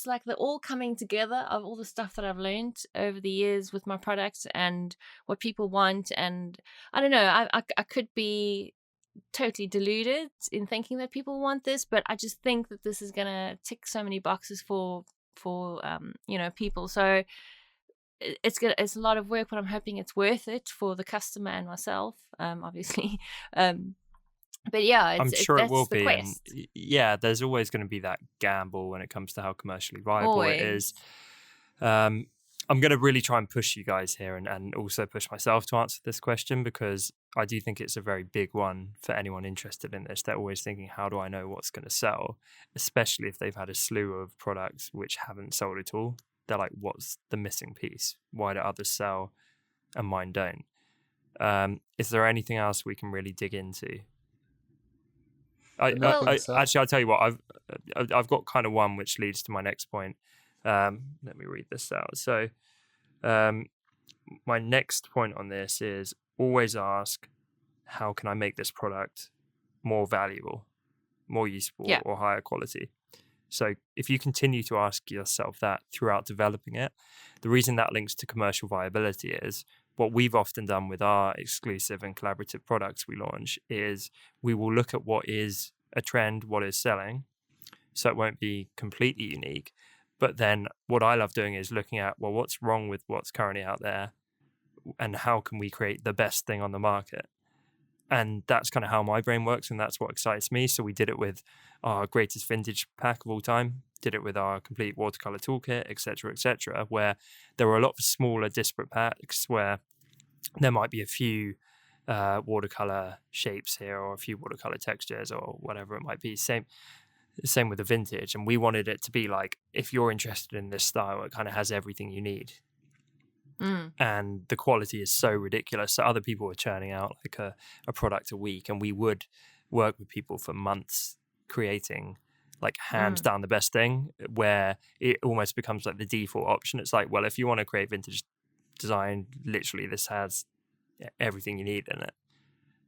A: like the all coming together of all the stuff that I've learned over the years with my products and what people want. And I don't know, I could be totally deluded in thinking that people want this, but I just think that this is gonna tick so many boxes for people. So it's a lot of work, but I'm hoping it's worth it for the customer and myself, obviously. But yeah,
C: I'm sure it will be.
A: Quest.
C: And there's always going to be that gamble when it comes to how commercially viable it is. I'm going to really try and push you guys here and also push myself to answer this question, because I do think it's a very big one for anyone interested in this. They're always thinking, how do I know what's going to sell? Especially if they've had a slew of products which haven't sold at all. They're like, what's the missing piece? Why do others sell and mine don't? Is there anything else we can really dig into? Actually, I'll tell you what. I've got kind of one which leads to my next point. Let me read this out. So, my next point on this is always ask, how can I make this product more valuable, more useful, or higher quality? So, if you continue to ask yourself that throughout developing it, the reason that links to commercial viability is what we've often done with our exclusive and collaborative products we launch is we will look at what is a trend, what is selling, so it won't be completely unique. But then what I love doing is looking at, well, what's wrong with what's currently out there and how can we create the best thing on the market? And that's kind of how my brain works, and that's what excites me. So we did it with our greatest vintage pack of all time, did it with our complete watercolor toolkit, etc., where there were a lot of smaller disparate packs where there might be a few watercolor shapes here or a few watercolor textures or whatever it might be. Same with the vintage. And we wanted it to be like, if you're interested in this style, it kind of has everything you need. And the quality is so ridiculous. So other people were churning out like a product a week, and we would work with people for months creating like hands down the best thing, where it almost becomes like the default option. It's like, well, if you want to create vintage design, literally this has everything you need in it.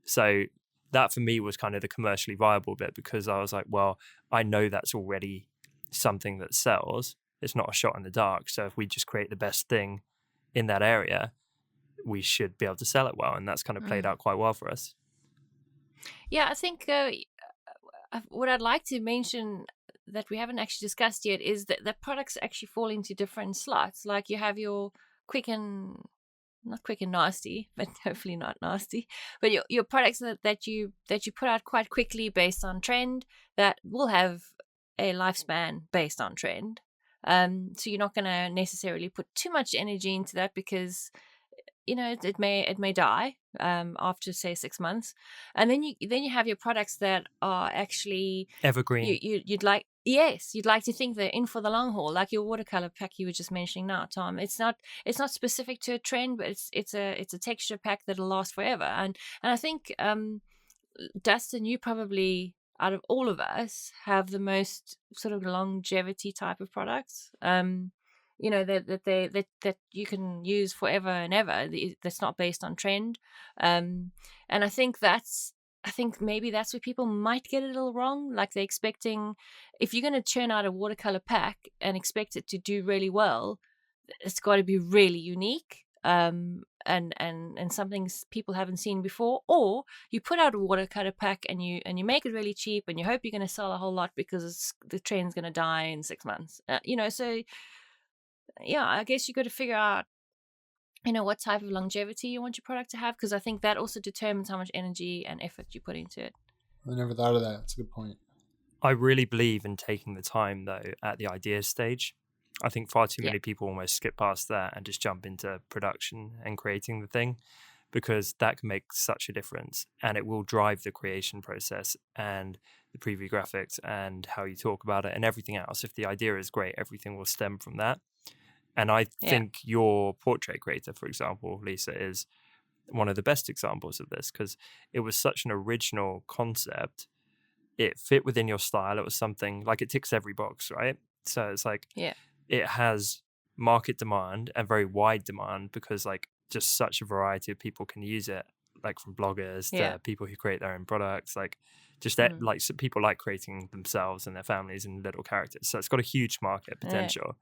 C: So that for me was kind of the commercially viable bit, because I was like, well, I know that's already something that sells. It's not a shot in the dark. So if we just create the best thing in that area, we should be able to sell it well. And that's kind of played out quite well for us.
A: Yeah, I think what I'd like to mention that we haven't actually discussed yet is that the products actually fall into different slots. Like you have your not quick and nasty, but hopefully not nasty, but your products that you put out quite quickly based on trend, that will have a lifespan based on trend. So you're not going to necessarily put too much energy into that, because it may die after say 6 months. And then you have your products that are actually
C: evergreen.
A: You'd like to think they're in for the long haul, like your watercolor pack you were just mentioning now, Tom. It's not specific to a trend, but it's a texture pack that'll last forever. And I think Dustin, you probably, out of all of us, have the most sort of longevity type of products. That you can use forever and ever. That's not based on trend. And I think maybe that's where people might get it a little wrong. Like they're expecting, if you're going to churn out a watercolor pack and expect it to do really well, it's got to be really unique. And something people haven't seen before, or you put out a watercolor pack and you make it really cheap and you hope you're going to sell a whole lot because the trend's going to die in 6 months. So yeah, I guess you got to figure out what type of longevity you want your product to have, because I think that also determines how much energy and effort you put into it.
D: I never thought of that. That's a good point.
C: I really believe in taking the time though at the idea stage. I think far too many people almost skip past that and just jump into production and creating the thing, because that can make such a difference, and it will drive the creation process and the preview graphics and how you talk about it and everything else. If the idea is great, everything will stem from that. And I think your portrait creator, for example, Lisa, is one of the best examples of this, because it was such an original concept. It fit within your style. It was something like, it ticks every box, right? So it's like, it has market demand and very wide demand, because like just such a variety of people can use it, like from bloggers to people who create their own products, like just that, like so people like creating themselves and their families and little characters. So it's got a huge market potential.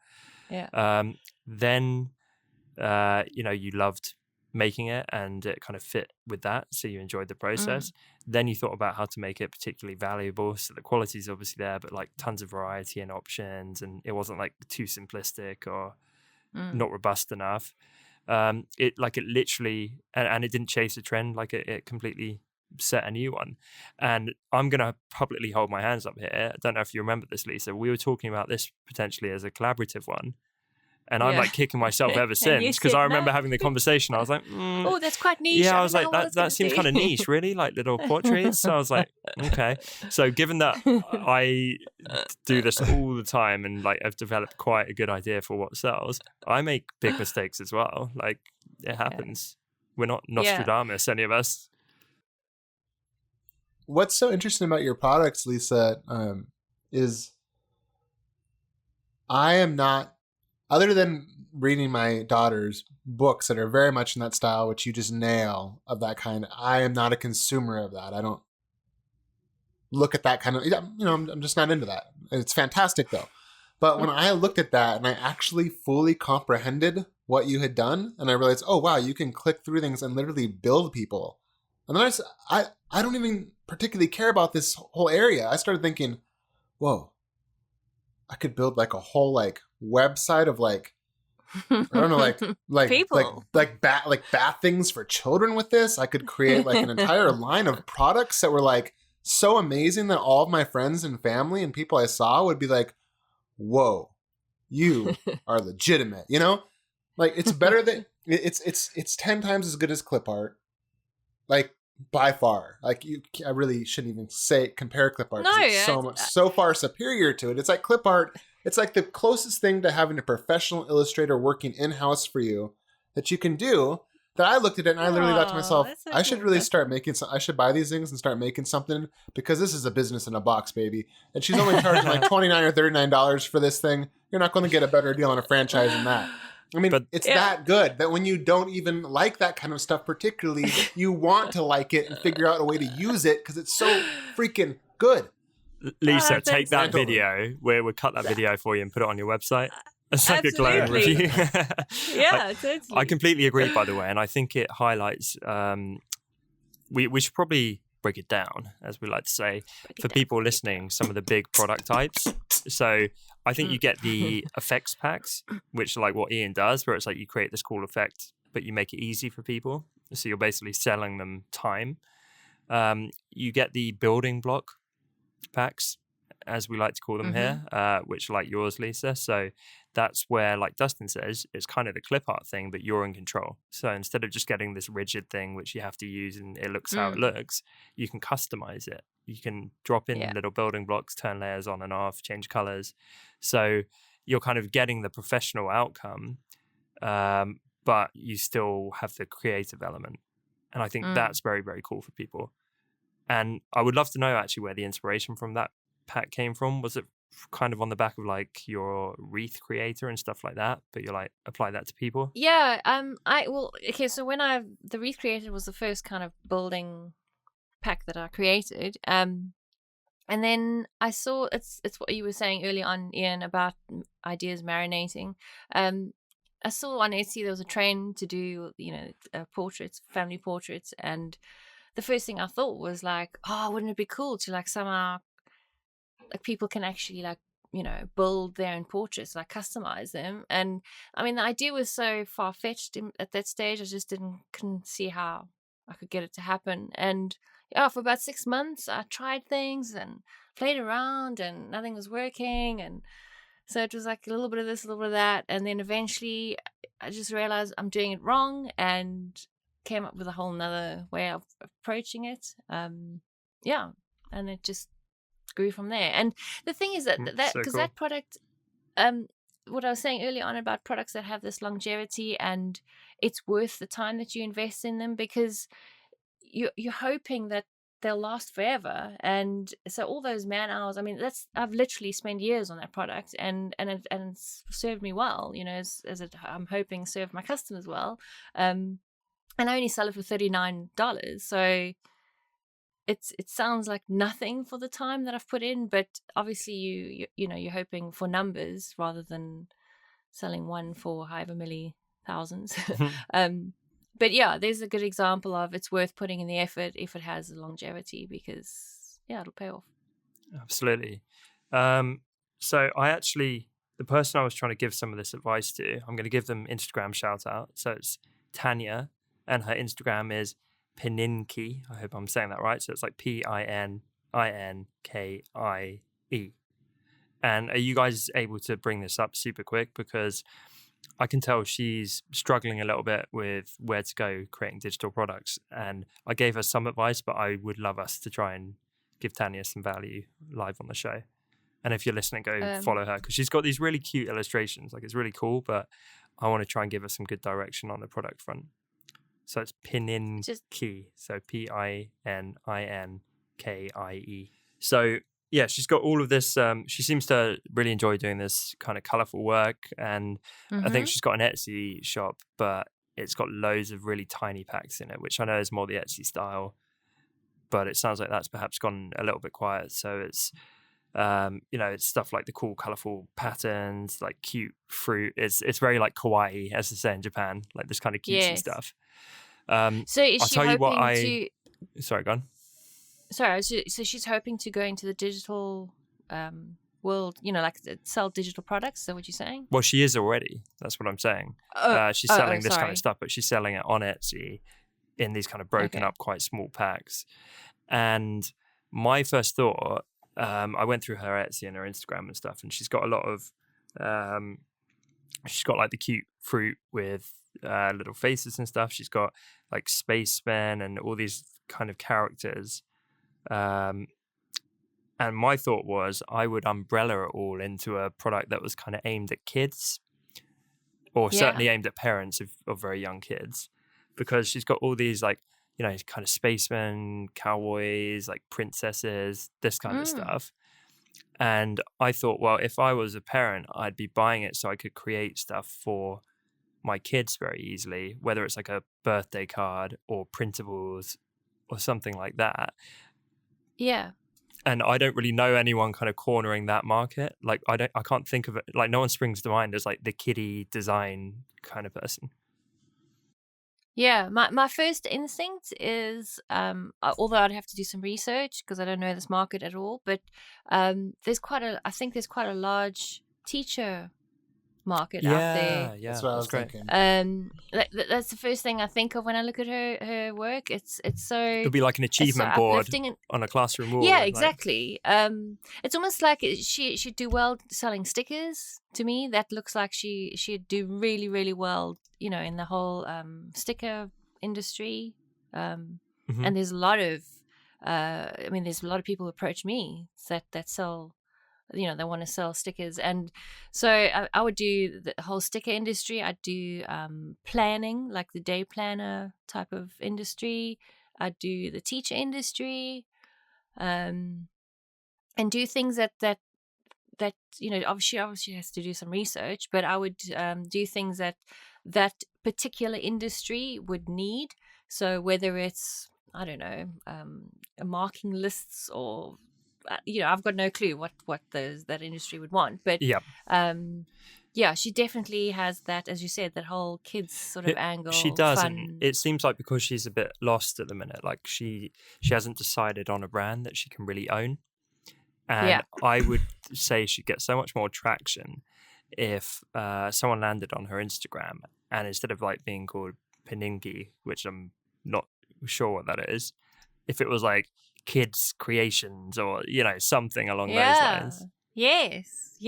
C: Then you loved making it and it kind of fit with that, so you enjoyed the process. Then you thought about how to make it particularly valuable, so the quality is obviously there, but like tons of variety and options, and it wasn't like too simplistic or not robust enough. It literally, and it didn't chase a trend, like it completely set a new one. And I'm gonna publicly hold my hands up here. I don't know if you remember this, Lisa. We were talking about this potentially as a collaborative one, and I'm like kicking myself ever since, because I remember having the conversation. I was like,
A: oh, that's quite niche.
C: Yeah, I was like, that seems kind of niche, really, like little portraits. So I was like, okay. So given that I do this all the time and like I've developed quite a good idea for what sells, I make big mistakes as well. Like it happens. We're not Nostradamus, any of us.
D: What's so interesting about your products, Lisa, is I am not, other than reading my daughter's books that are very much in that style, which you just nail, of that kind, I am not a consumer of that. I don't look at that kind of, I'm just not into that. It's fantastic though. But when I looked at that and I actually fully comprehended what you had done, and I realized, oh wow, you can click through things and literally build people. And then I don't even particularly care about this whole area. I started thinking, whoa, I could build like a whole like website of like I don't know,
A: People.
D: like bath things for children with this. I could create like an entire line of products that were like so amazing that all of my friends and family and people I saw would be like, "Whoa, you are legitimate." You know, like it's better than it's 10 times as good as clip art, like by far. Like I really shouldn't even compare clip art.
A: No,
D: It's so far superior to it. It's like clip art. It's like the closest thing to having a professional illustrator working in-house for you that you can do. That I looked at it and I literally thought to myself,
A: that's so
D: I should
A: cool.
D: really start making some. I should buy these things and start making something because this is a business in a box, baby. And she's only charging like $29 or $39 for this thing. You're not going to get a better deal on a franchise than that. I mean, it's that good that when you don't even like that kind of stuff particularly, you want to like it and figure out a way to use it because it's so freaking good.
C: Lisa, take that video. We'll cut that video for you and put it on your website. It's like
A: Absolutely.
C: a glowing review.
A: Yeah, totally.
C: I completely agree, by the way, and I think it highlights. We should probably break it down, as we like to say, for people listening, some of the big product types. So I think you get the effects packs, which are like what Ian does, where it's like you create this cool effect, but you make it easy for people. So you're basically selling them time. You get the building block packs, as we like to call them here, which are like yours, Lisa. So that's where, like Dustin says, it's kind of the clip art thing, but you're in control. So instead of just getting this rigid thing, which you have to use and it looks how it looks, you can customize it. You can drop in little building blocks, turn layers on and off, change colors. So you're kind of getting the professional outcome, but you still have the creative element. And I think that's very, very cool for people. And I would love to know actually where the inspiration from that pack came from. Was it kind of on the back of like your wreath creator and stuff like that, but you like apply that to people?
A: Yeah. So when the wreath creator was the first kind of building pack that I created. And then I saw it's what you were saying earlier on, Ian, about ideas marinating. I saw on Etsy there was a trend to do, portraits, family portraits, and the first thing I thought was like, oh, wouldn't it be cool to like somehow like people can actually like, build their own portraits, like customize them. And I mean, the idea was so far-fetched at that stage. I just couldn't see how I could get it to happen. And for about 6 months, I tried things and played around and nothing was working. And so it was like a little bit of this, a little bit of that. And then eventually I just realized I'm doing it wrong and came up with a whole nother way of approaching it. And it just grew from there. And the thing is that because that product, what I was saying earlier on about products that have this longevity, and it's worth the time that you invest in them because you're hoping that they'll last forever. And so all those man hours, I mean, I've literally spent years on that product, and it's served me well, as it, I'm hoping served my customers well. And I only sell it for $39, so it sounds like nothing for the time that I've put in, but obviously you're hoping for numbers rather than selling one for however many thousands. But yeah, there's a good example of it's worth putting in the effort if it has the longevity, because it'll pay off.
C: Absolutely. So the person I was trying to give some of this advice to, I'm going to give them Instagram shout out. So it's Tanya, and her Instagram is Pininkie. I hope I'm saying that right. So it's like PININKIE. And are you guys able to bring this up super quick? Because I can tell she's struggling a little bit with where to go creating digital products. And I gave her some advice, but I would love us to try and give Tanya some value live on the show. And if you're listening, go follow her, because she's got these really cute illustrations. Like, it's really cool, but I want to try and give her some good direction on the product front. So it's Pininkie. So PININKIE. So yeah, she's got all of this. She seems to really enjoy doing this kind of colorful work. And I think she's got an Etsy shop, but it's got loads of really tiny packs in it, which I know is more the Etsy style. But it sounds like that's perhaps gone a little bit quiet. So it's, it's stuff like the cool, colorful patterns, like cute fruit. It's very like kawaii, as they say in Japan, like this kind of cutesy stuff.
A: So is she hoping
C: Sorry, go on.
A: Sorry, so she's hoping to go into the digital world, like sell digital products. Is that what you're saying?
C: Well, she is already. That's what I'm saying. She's selling this kind of stuff, but she's selling it on Etsy in these kind of broken up, quite small packs. And my first thought, I went through her Etsy and her Instagram and stuff, and she's got a lot of, she's got like the cute fruit with little faces and stuff. She's got like spacemen and all these kind of characters. And my thought was I would umbrella it all into a product that was kind of aimed at kids, or certainly aimed at parents of very young kids, because she's got all these like, kind of spacemen, cowboys, like princesses, this kind of stuff. And I thought, well, if I was a parent, I'd be buying it so I could create stuff for my kids very easily, whether it's like a birthday card or printables or something like that.
A: Yeah.
C: And I don't really know anyone kind of cornering that market. Like I can't think of it. Like no one springs to mind as like the kiddie design kind of person.
A: Yeah, my first instinct is, although I'd have to do some research because I don't know this market at all, but I think there's quite a large teacher market out there.
C: Yeah,
D: That's what I was
C: great.
D: thinking.
A: That's the first thing I think of when I look at her work. It's so,
C: It'd be like an achievement board on a classroom wall.
A: Yeah, exactly. It's almost like she'd do well selling stickers. To me, that looks like she'd do really, really well, in the whole sticker industry. And there's a lot of, there's a lot of people who approach me that sell, they want to sell stickers. And so I would do the whole sticker industry. I'd do planning, like the day planner type of industry. I'd do the teacher industry, and do things that obviously has to do some research, but I would do things that particular industry would need. So whether it's, I don't know, marking lists or, I've got no clue what that industry would want. But she definitely has that, as you said, that whole kids sort of angle.
C: She does,
A: fun.
C: and it seems like because she's a bit lost at the minute, like she hasn't decided on a brand that she can really own. And I would say she'd get so much more traction if someone landed on her Instagram, and instead of like being called Peningi, which I'm not sure what that is, if it was like Kids Creations or something along those lines.
A: Yes,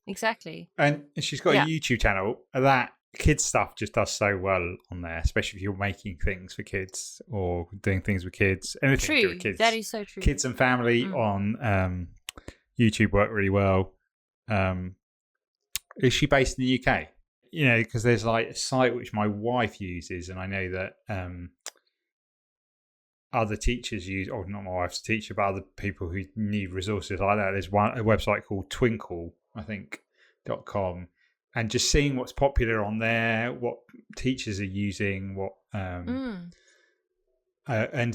A: exactly.
B: And she's got a YouTube channel that kids stuff just does so well on there, especially if you're making things for kids or doing things with kids. Anything to do with kids.
A: That is so true.
B: Kids and family on YouTube work really well. Is she based in the UK? Because there's like a site which my wife uses, and I know that other teachers use, or not my wife's a teacher, but other people who need resources like that. There's a website called Twinkle, I think, .com. And just seeing what's popular on there, what teachers are using, what and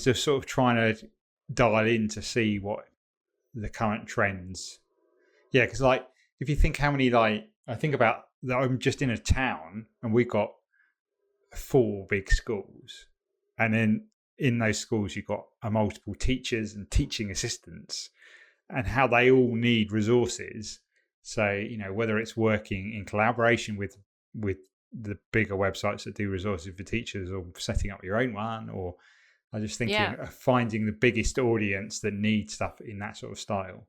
B: just sort of trying to dial in to see what the current trends. Yeah, because like if you think how many, like I think about that, I'm just in a town and we've got 4 big schools, and then in those schools you've got multiple teachers and teaching assistants, and how they all need resources. So, whether it's working in collaboration with the bigger websites that do resources for teachers, or setting up your own one, or I just thinking of finding the biggest audience that needs stuff in that sort of style.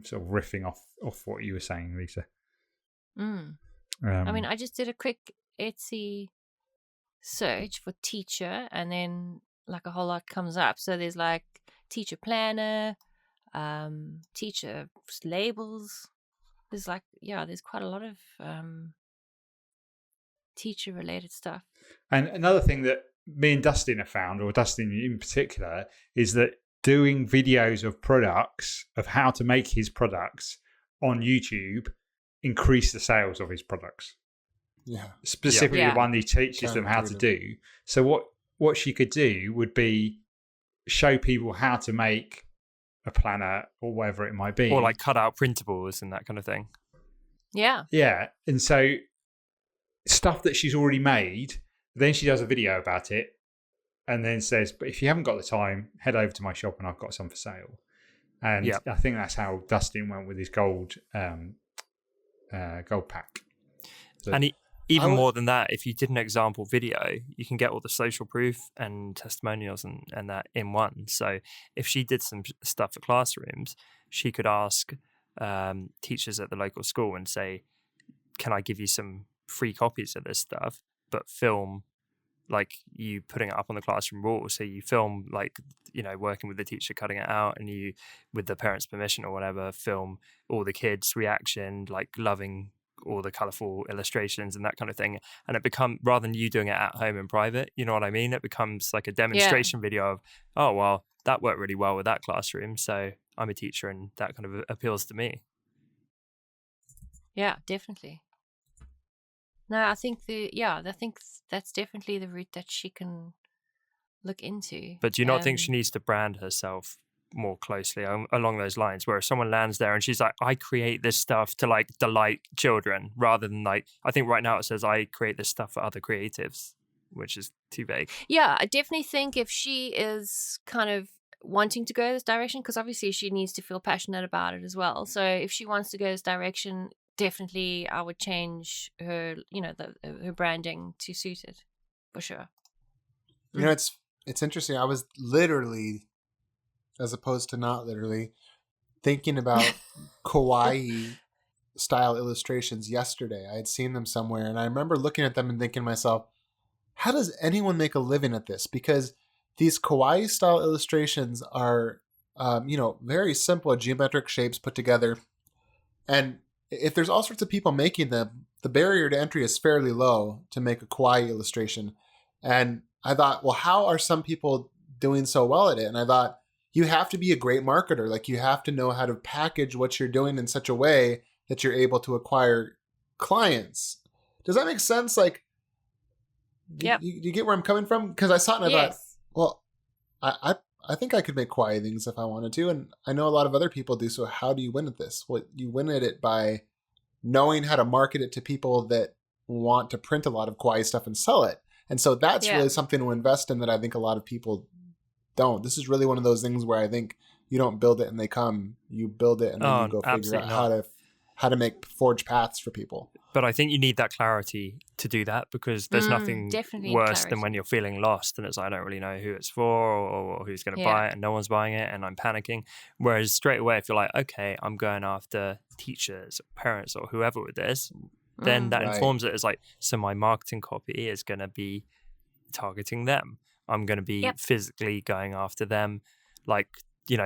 B: Sort of riffing off what you were saying, Lisa.
A: I just did a quick Etsy search for teacher, and then like a whole lot comes up. So there's like teacher planner, teacher labels. There's there's quite a lot of teacher related stuff. And
B: another thing that me and Dustin have found, or Dustin in particular, is that doing videos of products, of how to make his products on YouTube, increase the sales of his products.
D: Yeah.
B: Specifically the one he teaches them how to do. So what she could do would be show people how to make a planner or whatever it might be,
C: or like cut out printables and that kind of thing.
B: Yeah. And so stuff that she's already made, then she does a video about it, and then says, but if you haven't got the time, head over to my shop and I've got some for sale. And
C: Yep.
B: I think that's how Dustin went with his gold pack. So,
C: And even
D: I would-
C: more than that, if you did an example video, you can get all the social proof and testimonials and that in one. So if she did some stuff for classrooms, she could ask teachers at the local school and say, can I give you some free copies of this stuff, but film like you putting it up on the classroom wall. So you film like, working with the teacher, cutting it out, and you, with the parents' permission or whatever, film all the kids' reaction, like loving all the colorful illustrations and that kind of thing. And it becomes, rather than you doing it at home in private, you know what I mean? It becomes like a demonstration video of, oh, well, that worked really well with that classroom. So I'm a teacher and that kind of appeals to me.
A: Yeah, definitely. No, I think that's definitely the route that she can look into.
C: But do you not think she needs to brand herself more closely along those lines, where if someone lands there and she's like, I create this stuff to like delight children, rather than like, I think right now it says I create this stuff for other creatives, which is too vague.
A: Yeah, I definitely think if she is kind of wanting to go this direction, because obviously she needs to feel passionate about it as well. So if she wants to go this direction, definitely I would change her, her branding to suit it, for sure.
D: It's interesting. I was literally, as opposed to not literally, thinking about kawaii style illustrations yesterday. I had seen them somewhere, and I remember looking at them and thinking to myself, how does anyone make a living at this? Because these kawaii style illustrations are, very simple geometric shapes put together. And if there's all sorts of people making them, the barrier to entry is fairly low to make a kawaii illustration. And I thought, well, how are some people doing so well at it? And I thought, you have to be a great marketer. Like, you have to know how to package what you're doing in such a way that you're able to acquire clients. Does that make sense? Like, you get where I'm coming from? Because I saw it and I thought, well, I think I could make kawaii things if I wanted to. And I know a lot of other people do. So how do you win at this? Well, you win at it by knowing how to market it to people that want to print a lot of kawaii stuff and sell it. And so that's really something to invest in that I think a lot of people don't. This is really one of those things where I think you don't build it and they come. You build it and then you go figure out how to make forge paths for people.
C: But I think you need that clarity to do that, because there's nothing worse than when you're feeling lost and it's like, I don't really know who it's for or who's going to buy it, and no one's buying it and I'm panicking. Whereas straight away, if you're like, okay, I'm going after teachers, parents, or whoever with this, then that informs it as like, so my marketing copy is going to be targeting them. I'm going to be physically going after them, like,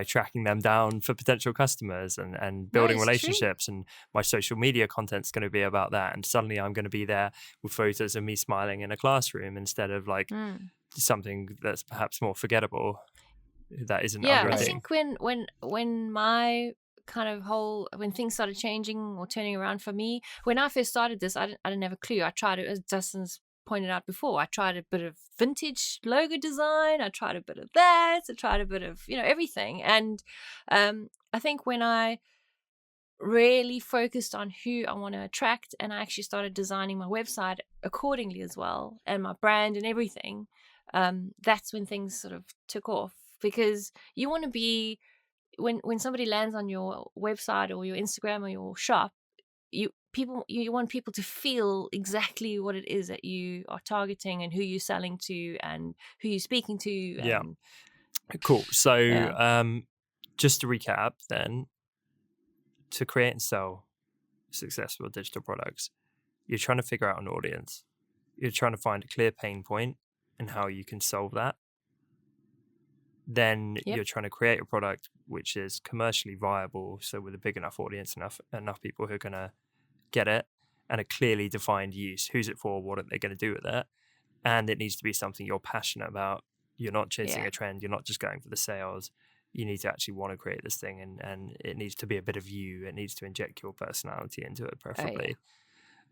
C: tracking them down for potential customers and building relationships. And my social media content's going to be about that. And suddenly I'm going to be there with photos of me smiling in a classroom instead of like something that's perhaps more forgettable. That isn't.
A: Yeah, I think when my kind of when things started changing or turning around for me, when I first started this, I didn't have a clue. I tried it, as Dustin's pointed out before, I tried a bit of vintage logo design, I tried a bit of that, I tried a bit of everything. And I think when I really focused on who I want to attract, and I actually started designing my website accordingly as well, and my brand and everything, that's when things sort of took off. Because you want to be, when somebody lands on your website or your Instagram or your shop, you want people to feel exactly what it is that you are targeting and who you're selling to and who you're speaking to. And,
C: cool. So just to recap then, to create and sell successful digital products, you're trying to figure out an audience. You're trying to find a clear pain point and how you can solve that. Then you're trying to create a product which is commercially viable, so with a big enough audience, enough people who are going to get it, and a clearly defined use. Who's it for? What are they going to do with it? And it needs to be something you're passionate about. You're not chasing a trend. You're not just going for the sales. You need to actually want to create this thing, and it needs to be a bit of you. It needs to inject your personality into it, preferably.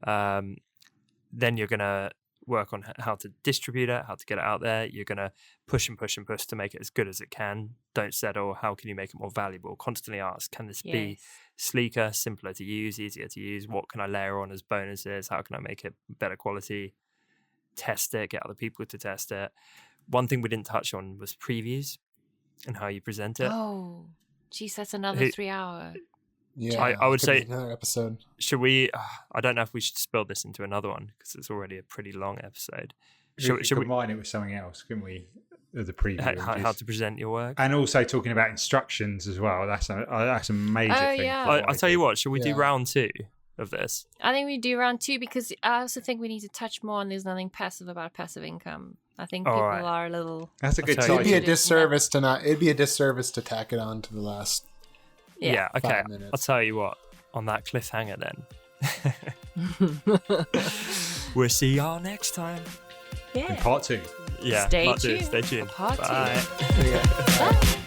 C: Then you're going to work on how to distribute it, how to get it out there. You're going to push and push and push to make it as good as it can. Don't settle. How can you make it more valuable? Constantly ask, can this be sleeker, simpler to use, easier to use? What can I layer on as bonuses? How can I make it better quality? Test it, get other people to test it. One thing we didn't touch on was previews and how you present it.
A: Jeez, that's another 3 hour.
D: Yeah,
C: I would
D: could
C: say-
D: be another episode.
C: Should we? I don't know if we should spill this into another one because it's already a pretty long episode.
B: We could combine it with something else, couldn't we? The preview.
C: How to present your work?
B: And also talking about instructions as well. That's a major thing.
A: yeah.
C: I'll tell you what. Should we do
D: Yeah.
C: round 2 of this?
A: I think we do round 2 because I also think we need to touch more on there's nothing passive about passive income. I think
C: All
A: people
C: right.
A: are a little...
B: That's a good
C: I'll tell
D: It'd
C: you.
D: be a
B: title.
D: disservice to not. It'd be a disservice to tack it on to the last.
C: Yeah. Okay.
D: 5 minutes.
C: I'll tell you what. On that cliffhanger, then. We'll see y'all next time.
B: In
A: Yeah.
B: part 2.
C: Yeah.
A: Stay
C: part 2.
A: tuned
C: Stay tuned.
A: for part 2.
C: Bye.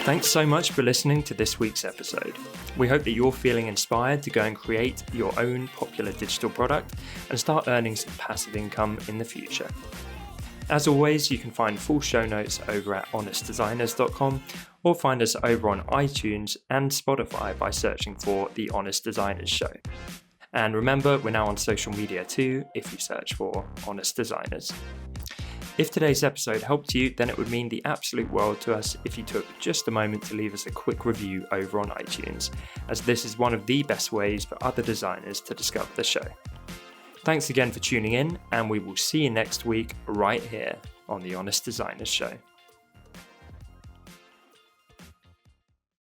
C: Thanks so much for listening to this week's episode. We hope that you're feeling inspired to go and create your own popular digital product and start earning some passive income in the future. As always, you can find full show notes over at honestdesigners.com or find us over on iTunes and Spotify by searching for The Honest Designers Show. And remember, we're now on social media too if you search for Honest Designers. If today's episode helped you, then it would mean the absolute world to us if you took just a moment to leave us a quick review over on iTunes, as this is one of the best ways for other designers to discover the show. Thanks again for tuning in, and we will see you next week right here on The Honest Designers Show.